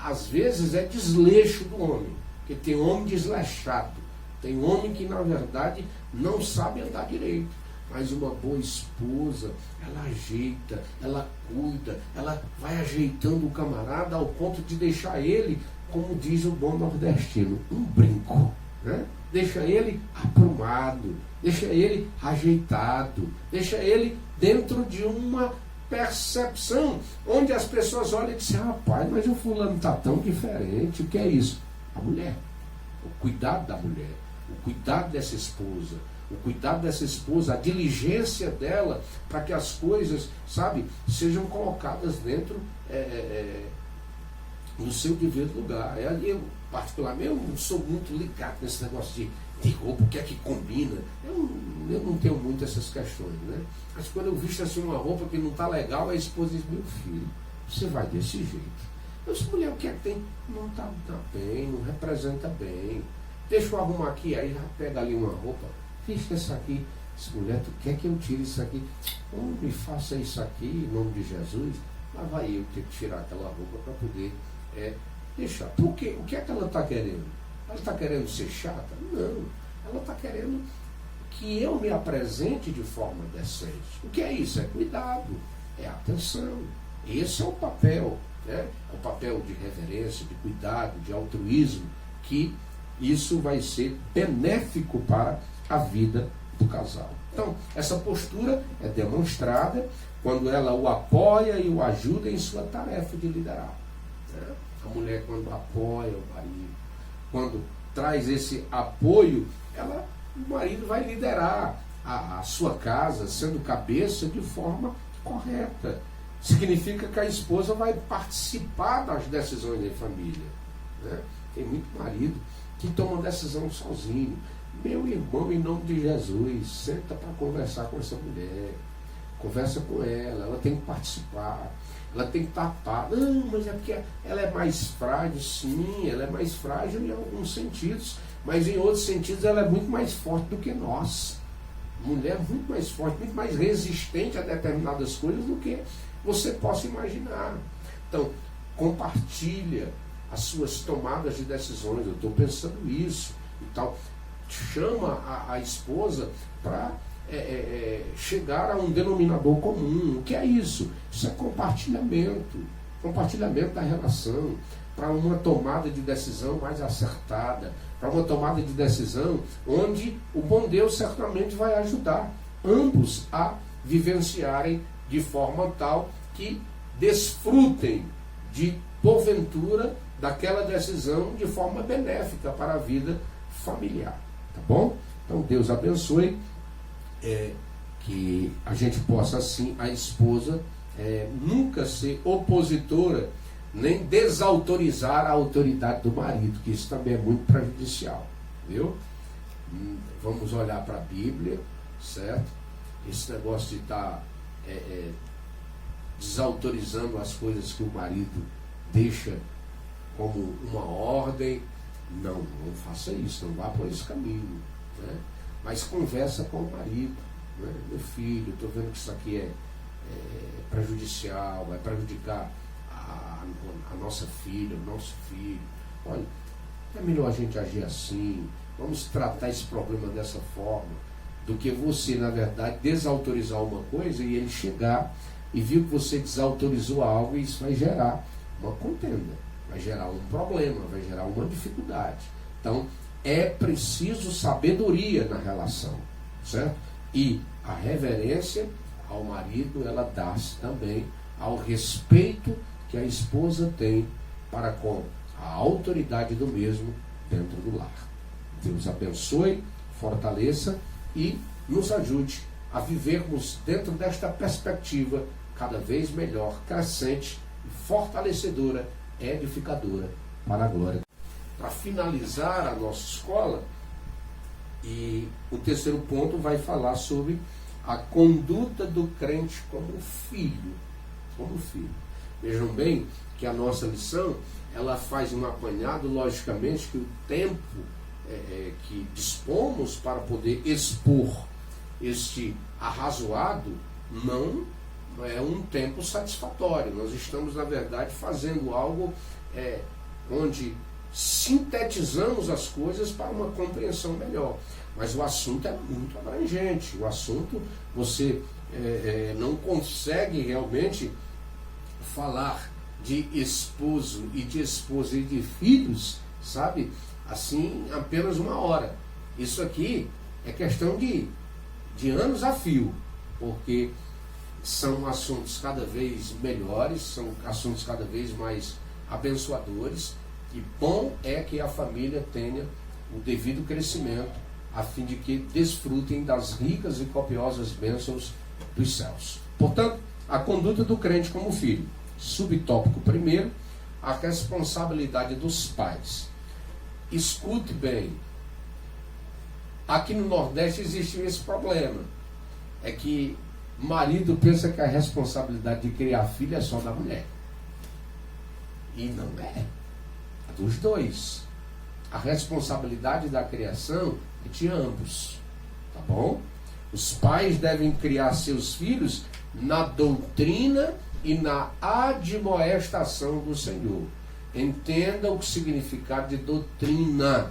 Às vezes é desleixo do homem, porque tem homem desleixado, tem homem que na verdade não sabe andar direito. Mas uma boa esposa, ela ajeita, ela cuida, ela vai ajeitando o camarada ao ponto de deixar ele, como diz o bom nordestino, um brinco. Né? Deixa ele aprumado, deixa ele ajeitado, deixa ele dentro de uma percepção, onde as pessoas olham e dizem, rapaz, mas o fulano está tão diferente. O que é isso? A mulher. O cuidado da mulher, o cuidado dessa esposa, o cuidado dessa esposa, a diligência dela para que as coisas, sabe, sejam colocadas dentro no seu devido lugar. Eu, particularmente, eu não sou muito ligado nesse negócio de roupa, o que é que combina. Eu não tenho muito essas questões, né? Mas quando eu visto assim uma roupa que não está legal, a esposa diz, meu filho, você vai desse jeito. Eu disse, mulher, o que é que tem? Não está bem, não representa bem. Deixa eu arrumar aqui, aí já pega ali uma roupa. Vista isso aqui. Disse, mulher, tu quer que eu tire isso aqui? Me faça isso aqui em nome de Jesus. Lá vai eu ter que tirar aquela roupa para poder deixar. Por quê? O que é que ela está querendo? Ela está querendo ser chata? Não. Ela está querendo que eu me apresente de forma decente. O que é isso? É cuidado, é atenção. Esse é o papel, né? É o papel de reverência, de cuidado, de altruísmo, que isso vai ser benéfico para a vida do casal. Então, essa postura é demonstrada quando ela o apoia e o ajuda em sua tarefa de liderar. Né? A mulher, quando apoia o marido, quando traz esse apoio, o marido vai liderar a sua casa, sendo cabeça, de forma correta. Significa que a esposa vai participar das decisões da família. Né? Tem muito marido que toma decisão sozinho. Meu irmão, em nome de Jesus, senta para conversar com essa mulher. Conversa com ela tem que participar. Ela tem que tapar. Não, mas é porque ela é mais frágil. Sim, ela é mais frágil em alguns sentidos. Mas em outros sentidos ela é muito mais forte do que nós. Mulher muito mais forte, muito mais resistente a determinadas coisas do que você possa imaginar. Então, compartilha as suas tomadas de decisões. Eu estou pensando isso e tal. Chama a esposa para chegar a um denominador comum. O que é isso? Isso é compartilhamento da relação, para uma tomada de decisão mais acertada, para uma tomada de decisão onde o bom Deus certamente vai ajudar ambos a vivenciarem de forma tal que desfrutem de porventura daquela decisão de forma benéfica para a vida familiar, tá bom? Então Deus abençoe, que a gente possa assim, a esposa nunca ser opositora, nem desautorizar a autoridade do marido, que isso também é muito prejudicial, viu? Vamos olhar para a Bíblia, certo? Esse negócio de estar desautorizando as coisas que o marido deixa como uma ordem, não faça isso, não vá por esse caminho, né? Mas conversa com o marido, né? Meu filho, estou vendo que isso aqui é prejudicial, vai prejudicar a nossa filha, o nosso filho. Olha, é melhor a gente agir assim, vamos tratar esse problema dessa forma, do que você, na verdade, desautorizar uma coisa e ele chegar e viu que você desautorizou algo, e isso vai gerar uma contenda, vai gerar um problema, vai gerar uma dificuldade. Então, é preciso sabedoria na relação, certo? E a reverência ao marido, ela dá-se também ao respeito que a esposa tem para com a autoridade do mesmo dentro do lar. Deus abençoe, fortaleça e nos ajude a vivermos dentro desta perspectiva cada vez melhor, crescente, fortalecedora, edificadora para a glória. Para finalizar a nossa escola, e o terceiro ponto vai falar sobre a conduta do crente como filho. Como filho. Vejam bem que a nossa lição, ela faz um apanhado, logicamente, que o tempo que dispomos para poder expor este arrazoado não é um tempo satisfatório. Nós estamos, na verdade, fazendo algo onde sintetizamos as coisas para uma compreensão melhor. Mas o assunto é muito abrangente. O assunto, você não consegue realmente falar de esposo e de esposa e de filhos, sabe, assim, apenas uma hora. Isso aqui é questão de anos a fio, porque são assuntos cada vez melhores, são assuntos cada vez mais abençoadores, e bom é que a família tenha o devido crescimento, a fim de que desfrutem das ricas e copiosas bênçãos dos céus. Portanto, a conduta do crente como filho. Subtópico primeiro, a responsabilidade dos pais. Escute bem, aqui no Nordeste existe esse problema, é que marido pensa que a responsabilidade de criar filho é só da mulher, e não é dos dois. A responsabilidade da criação é de ambos, tá bom? Os pais devem criar seus filhos na doutrina e na admoestação do Senhor. Entenda o significado de doutrina,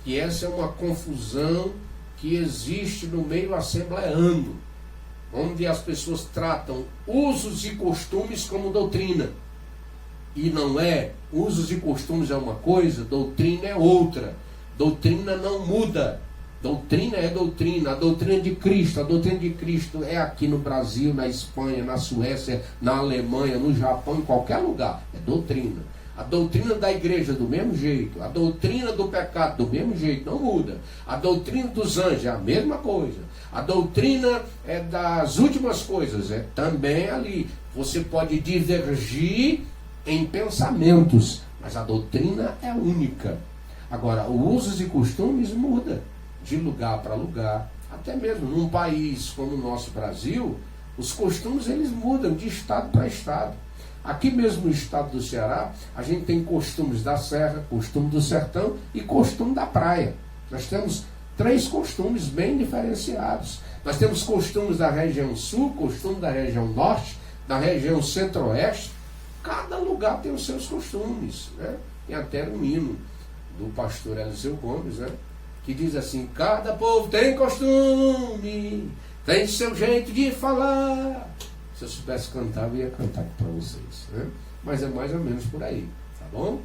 que essa é uma confusão que existe no meio assembleano, onde as pessoas tratam usos e costumes como doutrina. E não é. Usos e costumes é uma coisa, doutrina é outra. Doutrina não muda. Doutrina é doutrina. A doutrina de Cristo. A doutrina de Cristo é aqui no Brasil, na Espanha, na Suécia, na Alemanha, no Japão, em qualquer lugar. É doutrina. A doutrina da igreja do mesmo jeito. A doutrina do pecado do mesmo jeito. Não muda. A doutrina dos anjos é a mesma coisa. A doutrina das últimas coisas é também ali. Você pode divergir em pensamentos, mas a doutrina é única. Agora, os usos e costumes muda de lugar para lugar. Até mesmo num país como o nosso Brasil, os costumes eles mudam de estado para estado. Aqui mesmo no estado do Ceará, a gente tem costumes da serra, costume do sertão e costume da praia. Nós temos 3 costumes bem diferenciados. Nós temos costumes da região sul, costume da região norte, da região centro-oeste. Cada lugar tem os seus costumes, né? Tem até um hino do pastor Eliseu Gomes, né? Que diz assim: cada povo tem costume, tem seu jeito de falar. Se eu soubesse cantar, eu ia cantar aqui para vocês, né? Mas é mais ou menos por aí, tá bom?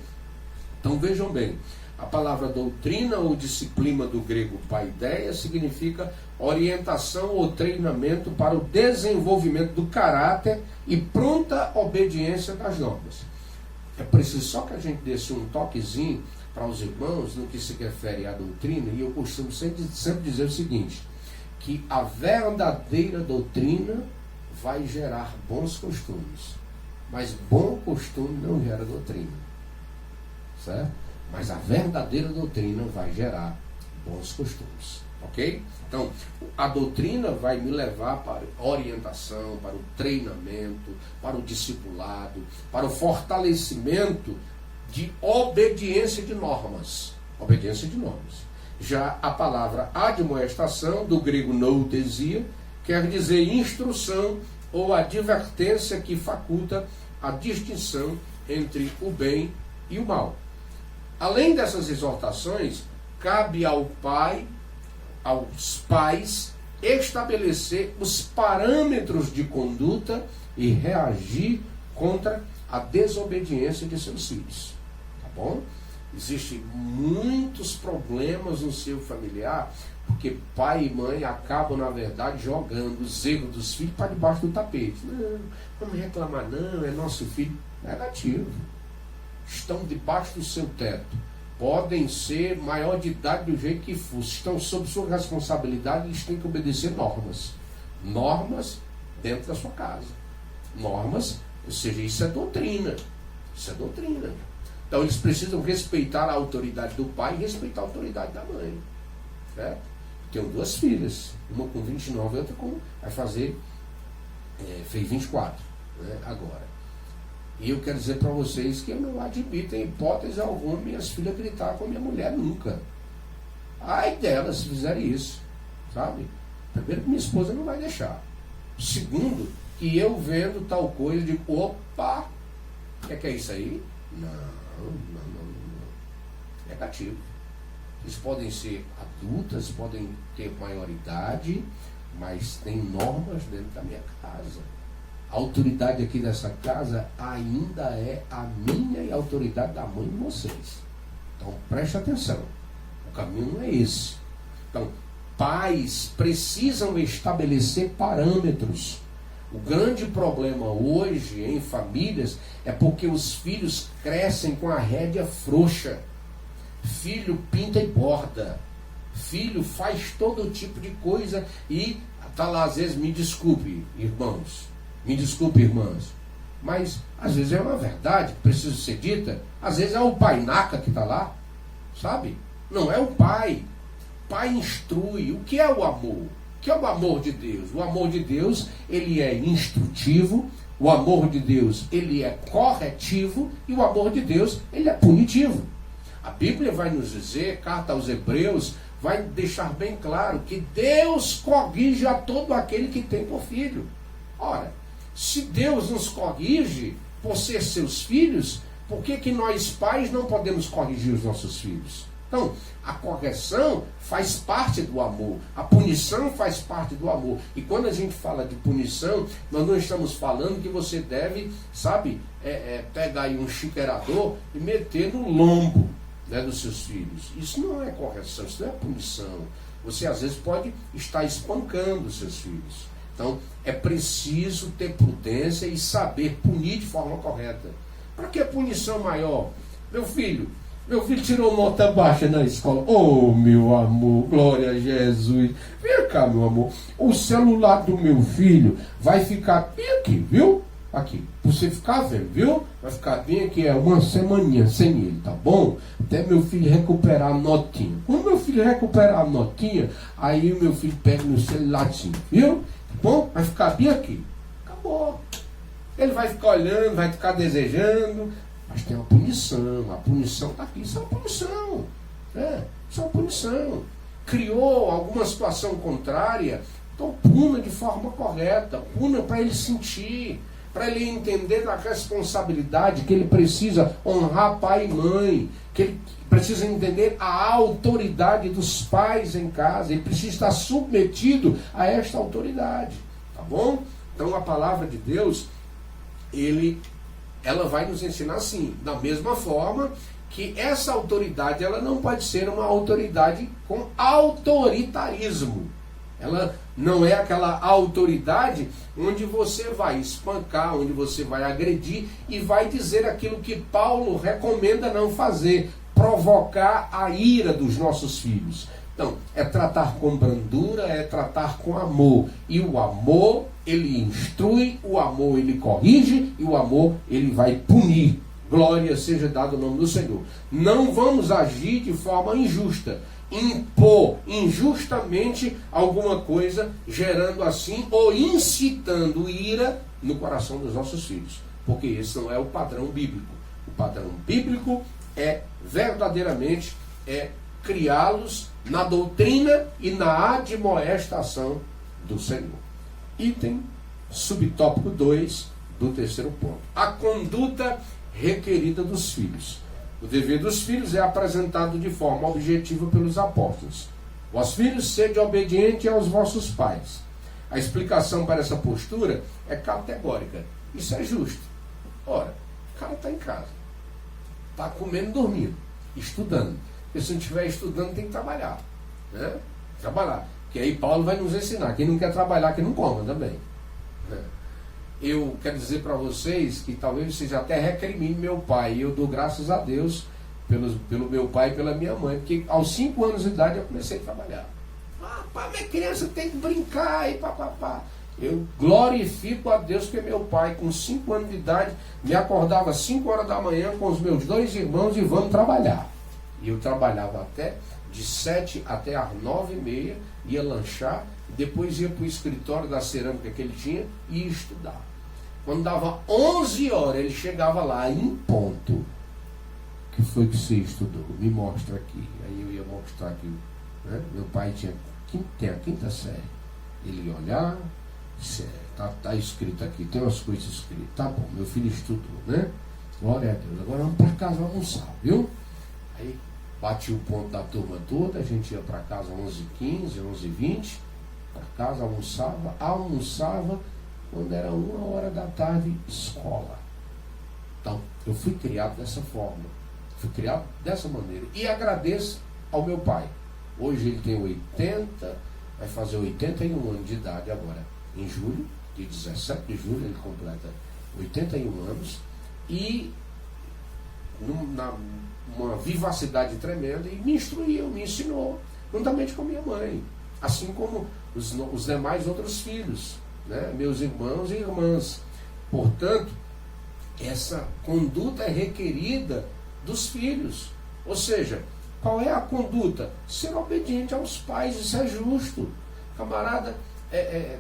Então vejam bem, a palavra doutrina ou disciplina do grego paideia significa orientação ou treinamento para o desenvolvimento do caráter e pronta obediência das normas. é preciso só que a gente desse um toquezinho para os irmãos no que se refere à doutrina, e eu costumo sempre dizer o seguinte, que a verdadeira doutrina vai gerar bons costumes, mas bom costume não gera doutrina, certo? Mas a verdadeira doutrina vai gerar bons costumes, ok? Então, a doutrina vai me levar para a orientação, para o treinamento, para o discipulado, para o fortalecimento de obediência de normas. Obediência de normas. Já a palavra admoestação, do grego noutesia, quer dizer instrução ou advertência que faculta a distinção entre o bem e o mal. Além dessas exortações, cabe ao pai, aos pais, estabelecer os parâmetros de conduta e reagir contra a desobediência de seus filhos. Tá bom? Existem muitos problemas no seu familiar, porque pai e mãe acabam, na verdade, jogando os erros dos filhos para debaixo do tapete. Não, vamos reclamar não, é nosso filho. Negativo. Estão debaixo do seu teto. Podem ser maior de idade do jeito que for. Estão sob sua responsabilidade e eles têm que obedecer normas. Normas dentro da sua casa. Normas, ou seja, isso é doutrina. Isso é doutrina. Então eles precisam respeitar a autoridade do pai e respeitar a autoridade da mãe. Certo? Tenho duas filhas, uma com 29 e outra vai fazer, fez 24, né, agora. E eu quero dizer para vocês que eu não admito, em hipótese alguma, minhas filhas gritar com a minha mulher nunca. Ai delas se fizerem isso, sabe? Primeiro que minha esposa não vai deixar. Segundo, que eu vendo tal coisa, digo, opa, o que é isso aí? Não. Negativo. Eles podem ser adultas, podem ter maioridade, mas tem normas dentro da minha casa. A autoridade aqui dessa casa ainda é a minha e a autoridade da mãe de vocês. Então preste atenção. O caminho não é esse. Então, pais precisam estabelecer parâmetros. O grande problema hoje em famílias é porque os filhos crescem com a rédea frouxa. Filho pinta e borda. Filho faz todo tipo de coisa e está lá, às vezes, me desculpe, irmãos. Me desculpe, irmãs. Mas, às vezes, é uma verdade que precisa ser dita. Às vezes é o pai naca que está lá. Sabe? Não é o pai. Pai instrui. O que é o amor? O que é o amor de Deus? O amor de Deus, ele é instrutivo. O amor de Deus, ele é corretivo. E o amor de Deus, ele é punitivo. A Bíblia vai nos dizer, carta aos Hebreus, vai deixar bem claro que Deus corrige a todo aquele que tem por filho. Ora, se Deus nos corrige por ser seus filhos, por que nós pais não podemos corrigir os nossos filhos? Então, a correção faz parte do amor, a punição faz parte do amor. E quando a gente fala de punição, nós não estamos falando que você deve, sabe, pegar aí um chiqueirador e meter no lombo, né, dos seus filhos. Isso não é correção, isso não é punição. Você às vezes pode estar espancando os seus filhos. Então é preciso ter prudência e saber punir de forma correta. Para que punição maior? Meu filho tirou nota baixa na escola. Oh, meu amor, glória a Jesus. Vem cá, meu amor. O celular do meu filho vai ficar bem aqui, viu? Aqui, pra você ficar vendo, viu? Vai ficar bem aqui, uma semaninha sem ele, tá bom? Até meu filho recuperar a notinha. Quando meu filho recuperar a notinha, aí o meu filho pega no celularzinho, viu? Tá bom? Vai ficar bem aqui. Acabou. Ele vai ficar olhando, vai ficar desejando, mas tem uma punição. A punição tá aqui, isso é uma punição. Isso é uma punição. Criou alguma situação contrária, então puna de forma correta, puna para ele sentir, para ele entender a responsabilidade, que ele precisa honrar pai e mãe, que ele precisa entender a autoridade dos pais em casa, ele precisa estar submetido a esta autoridade, tá bom? Então a palavra de Deus, ela vai nos ensinar assim, da mesma forma que essa autoridade, ela não pode ser uma autoridade com autoritarismo. Ela Não é aquela autoridade onde você vai espancar, onde você vai agredir e vai dizer aquilo que Paulo recomenda não fazer, provocar a ira dos nossos filhos. Então, é tratar com brandura, é tratar com amor. E o amor, ele instrui, o amor, ele corrige, e o amor, ele vai punir. Glória seja dado o nome do Senhor. Não vamos agir de forma injusta, impor injustamente alguma coisa, gerando assim ou incitando ira no coração dos nossos filhos. Porque esse não é o padrão bíblico. O padrão bíblico é verdadeiramente criá-los na doutrina e na admoestação do Senhor. Item subtópico 2 do terceiro ponto. A conduta requerida dos filhos. O dever dos filhos é apresentado de forma objetiva pelos apóstolos. Vós filhos, sede obedientes aos vossos pais. A explicação para essa postura é categórica. Isso é justo. Ora, o cara está em casa, está comendo e dormindo, estudando. Porque se não estiver estudando, tem que trabalhar. Né? Trabalhar. Que aí Paulo vai nos ensinar. Quem não quer trabalhar, que não coma também. Eu quero dizer para vocês que talvez vocês até recriminem meu pai. E eu dou graças a Deus pelo meu pai e pela minha mãe. Porque aos 5 anos de idade eu comecei a trabalhar. Pai, minha criança tem que brincar e papapá. Eu glorifico a Deus que meu pai, com 5 anos de idade, me acordava às 5 horas da manhã com os meus 2 irmãos e vamos trabalhar. E eu trabalhava até de 7 até às 9h30, ia lanchar, depois ia para o escritório da cerâmica que ele tinha e ia estudar. Quando dava 11 horas, ele chegava lá em ponto. O que foi que você estudou? Me mostra aqui. Aí eu ia mostrar aqui. Né? Meu pai tem a 5ª série. Ele ia olhar, tá escrito aqui, tem umas coisas escritas. Tá bom, meu filho estudou, né? Glória a Deus. Agora vamos para casa almoçar, viu? Aí bati o ponto da turma toda, a gente ia para casa 11h15, 11h20, para casa, almoçava quando era 1h da tarde, escola. Então, eu fui criado dessa forma, fui criado dessa maneira, e agradeço ao meu pai. Hoje ele tem 80, vai fazer 81 anos de idade agora, em julho, dia 17 de julho, ele completa 81 anos, e uma vivacidade tremenda, e me instruiu, me ensinou, juntamente com minha mãe, assim como os demais outros filhos, né? Meus irmãos e irmãs. Portanto, essa conduta é requerida dos filhos. Ou seja, qual é a conduta? Ser obediente aos pais, isso é justo. Camarada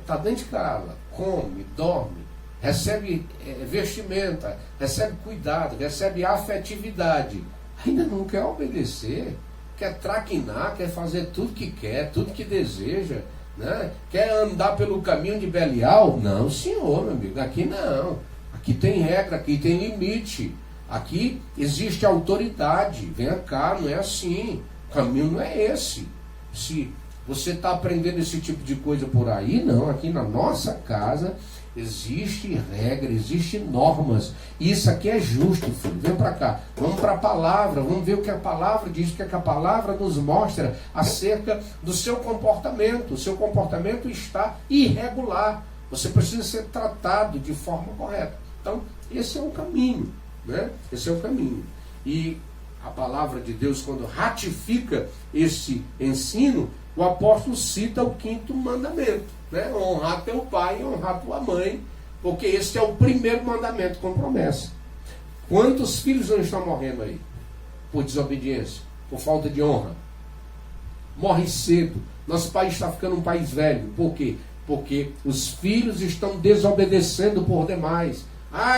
está dentro de casa, come, dorme, recebe vestimenta, recebe cuidado, recebe afetividade. Ainda não quer obedecer, quer traquinar, quer fazer tudo que quer, tudo que deseja, né? Quer andar pelo caminho de Belial? Não, senhor, meu amigo, aqui não. Aqui tem regra, aqui tem limite. Aqui existe autoridade. Venha cá, não é assim. O caminho não é esse. Se você está aprendendo esse tipo de coisa por aí, não. Aqui na nossa casa existe regra, existe normas. Isso aqui é justo, filho. Vem para cá. Vamos para a palavra. Vamos ver o que a palavra diz, o que a palavra nos mostra acerca do seu comportamento. O seu comportamento está irregular. Você precisa ser tratado de forma correta. Então, esse é o caminho, né? Esse é o caminho. E a palavra de Deus, quando ratifica esse ensino, o apóstolo cita o 5º mandamento, né? Honrar teu pai e honrar tua mãe, porque esse é o primeiro mandamento com promessa. Quantos filhos não estão morrendo aí? Por desobediência, por falta de honra. Morre cedo. Nosso país está ficando um país velho. Por quê? Porque os filhos estão desobedecendo por demais.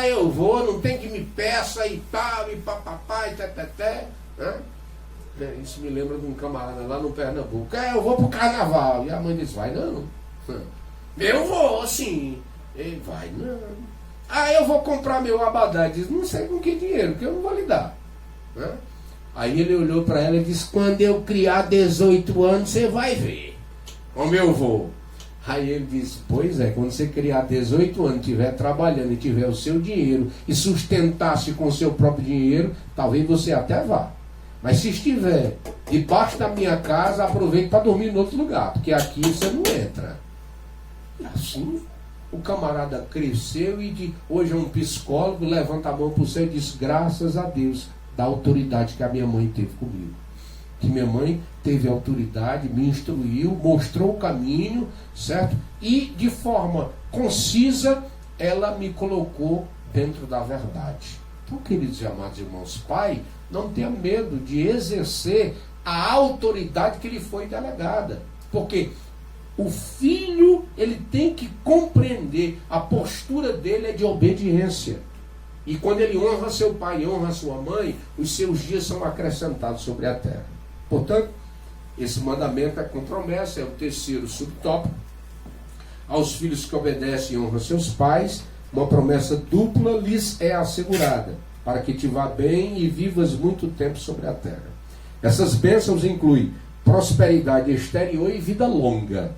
Eu vou, não tem que me peça e tal, e papapá, e teteté, né? Isso me lembra de um camarada lá no Pernambuco. Eu vou pro carnaval. E a mãe diz, vai não. Eu vou, sim. Ele vai não. Eu vou comprar meu abadá. Ele diz, não sei com que dinheiro, que eu não vou lhe dar, né? Aí ele olhou para ela e disse, quando eu criar 18 anos, você vai ver como eu vou. Aí ele disse, pois é, quando você criar 18 anos, estiver trabalhando e tiver o seu dinheiro e sustentar-se com o seu próprio dinheiro, talvez você até vá. Mas se estiver debaixo da minha casa, aproveite para dormir em outro lugar, porque aqui você não entra. E assim o camarada cresceu e hoje é um psicólogo, levanta a mão para o céu e diz: graças a Deus da autoridade que a minha mãe teve comigo. Que minha mãe teve autoridade, me instruiu, mostrou o caminho, certo? E de forma concisa, ela me colocou dentro da verdade. Então, queridos e amados irmãos, pai, não tenha medo de exercer a autoridade que lhe foi delegada. Porque o filho, ele tem que compreender, a postura dele é de obediência. E quando ele honra seu pai e honra sua mãe, os seus dias são acrescentados sobre a terra. Portanto, esse mandamento é com promessa, é o terceiro subtópico. Aos filhos que obedecem e honram seus pais, uma promessa dupla lhes é assegurada, para que te vá bem e vivas muito tempo sobre a terra. Essas bênçãos incluem prosperidade exterior e vida longa.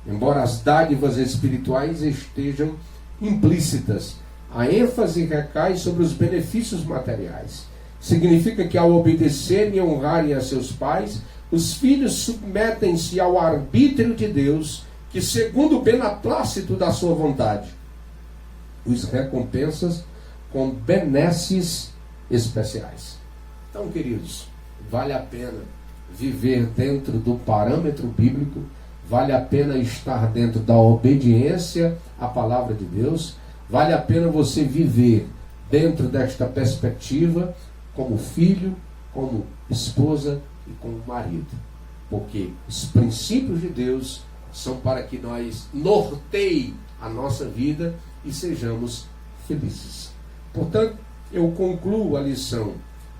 Embora as dádivas espirituais estejam implícitas, a ênfase recai sobre os benefícios materiais. Significa que ao obedecerem e honrarem a seus pais, os filhos submetem-se ao arbítrio de Deus, que segundo o beneplácito da sua vontade, os recompensas com benesses especiais. Então, queridos, vale a pena viver dentro do parâmetro bíblico, vale a pena estar dentro da obediência à palavra de Deus, vale a pena você viver dentro desta perspectiva como filho, como esposa e como marido. Porque os princípios de Deus são para que nós norteiem a nossa vida e sejamos felizes. Portanto, eu concluo a lição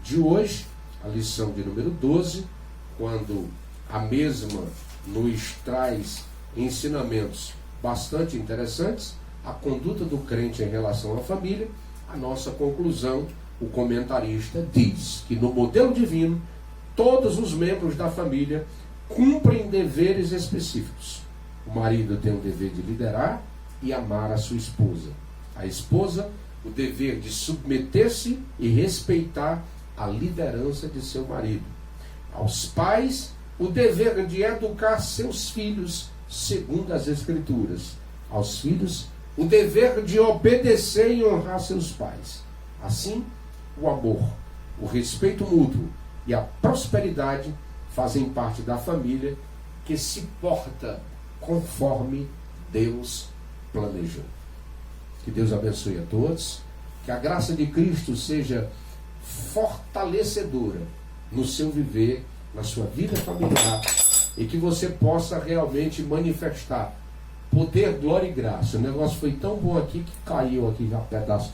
de hoje, a lição de número 12, quando a mesma nos traz ensinamentos bastante interessantes, a conduta do crente em relação à família. A nossa conclusão, o comentarista diz que no modelo divino, todos os membros da família cumprem deveres específicos. O marido tem o dever de liderar e amar a sua esposa. A esposa, o dever de submeter-se e respeitar a liderança de seu marido. Aos pais, o dever de educar seus filhos segundo as Escrituras. Aos filhos, o dever de obedecer e honrar seus pais. Assim, o amor, o respeito mútuo e a prosperidade fazem parte da família que se porta conforme Deus planejou. Que Deus abençoe a todos, que a graça de Cristo seja fortalecedora no seu viver, na sua vida familiar, e que você possa realmente manifestar poder, glória e graça. O negócio foi tão bom aqui que caiu aqui já um pedaço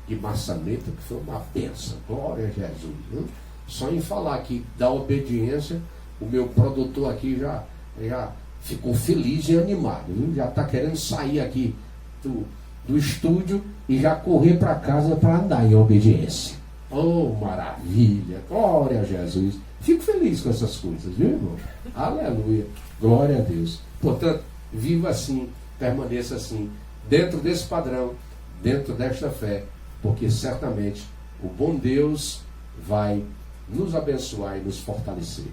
de maçaneta, que foi uma bênção. Glória a Jesus. Viu? Só em falar aqui da obediência, o meu produtor aqui já ficou feliz e animado. Viu? Já está querendo sair aqui do estúdio e já correr para casa para andar em obediência. Oh, maravilha! Glória a Jesus. Fico feliz com essas coisas, viu, irmão? Aleluia. Glória a Deus. Portanto, viva assim, permaneça assim, dentro desse padrão, dentro desta fé, porque certamente o bom Deus vai nos abençoar e nos fortalecer.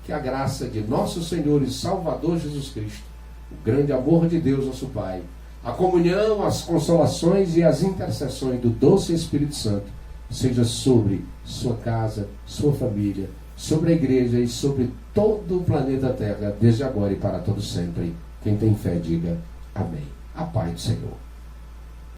Que a graça de nosso Senhor e Salvador Jesus Cristo, o grande amor de Deus, nosso Pai, a comunhão, as consolações e as intercessões do doce Espírito Santo seja sobre sua casa, sua família, sobre a igreja e sobre todo o planeta Terra, desde agora e para todo sempre. Quem tem fé, diga amém. A paz do Senhor.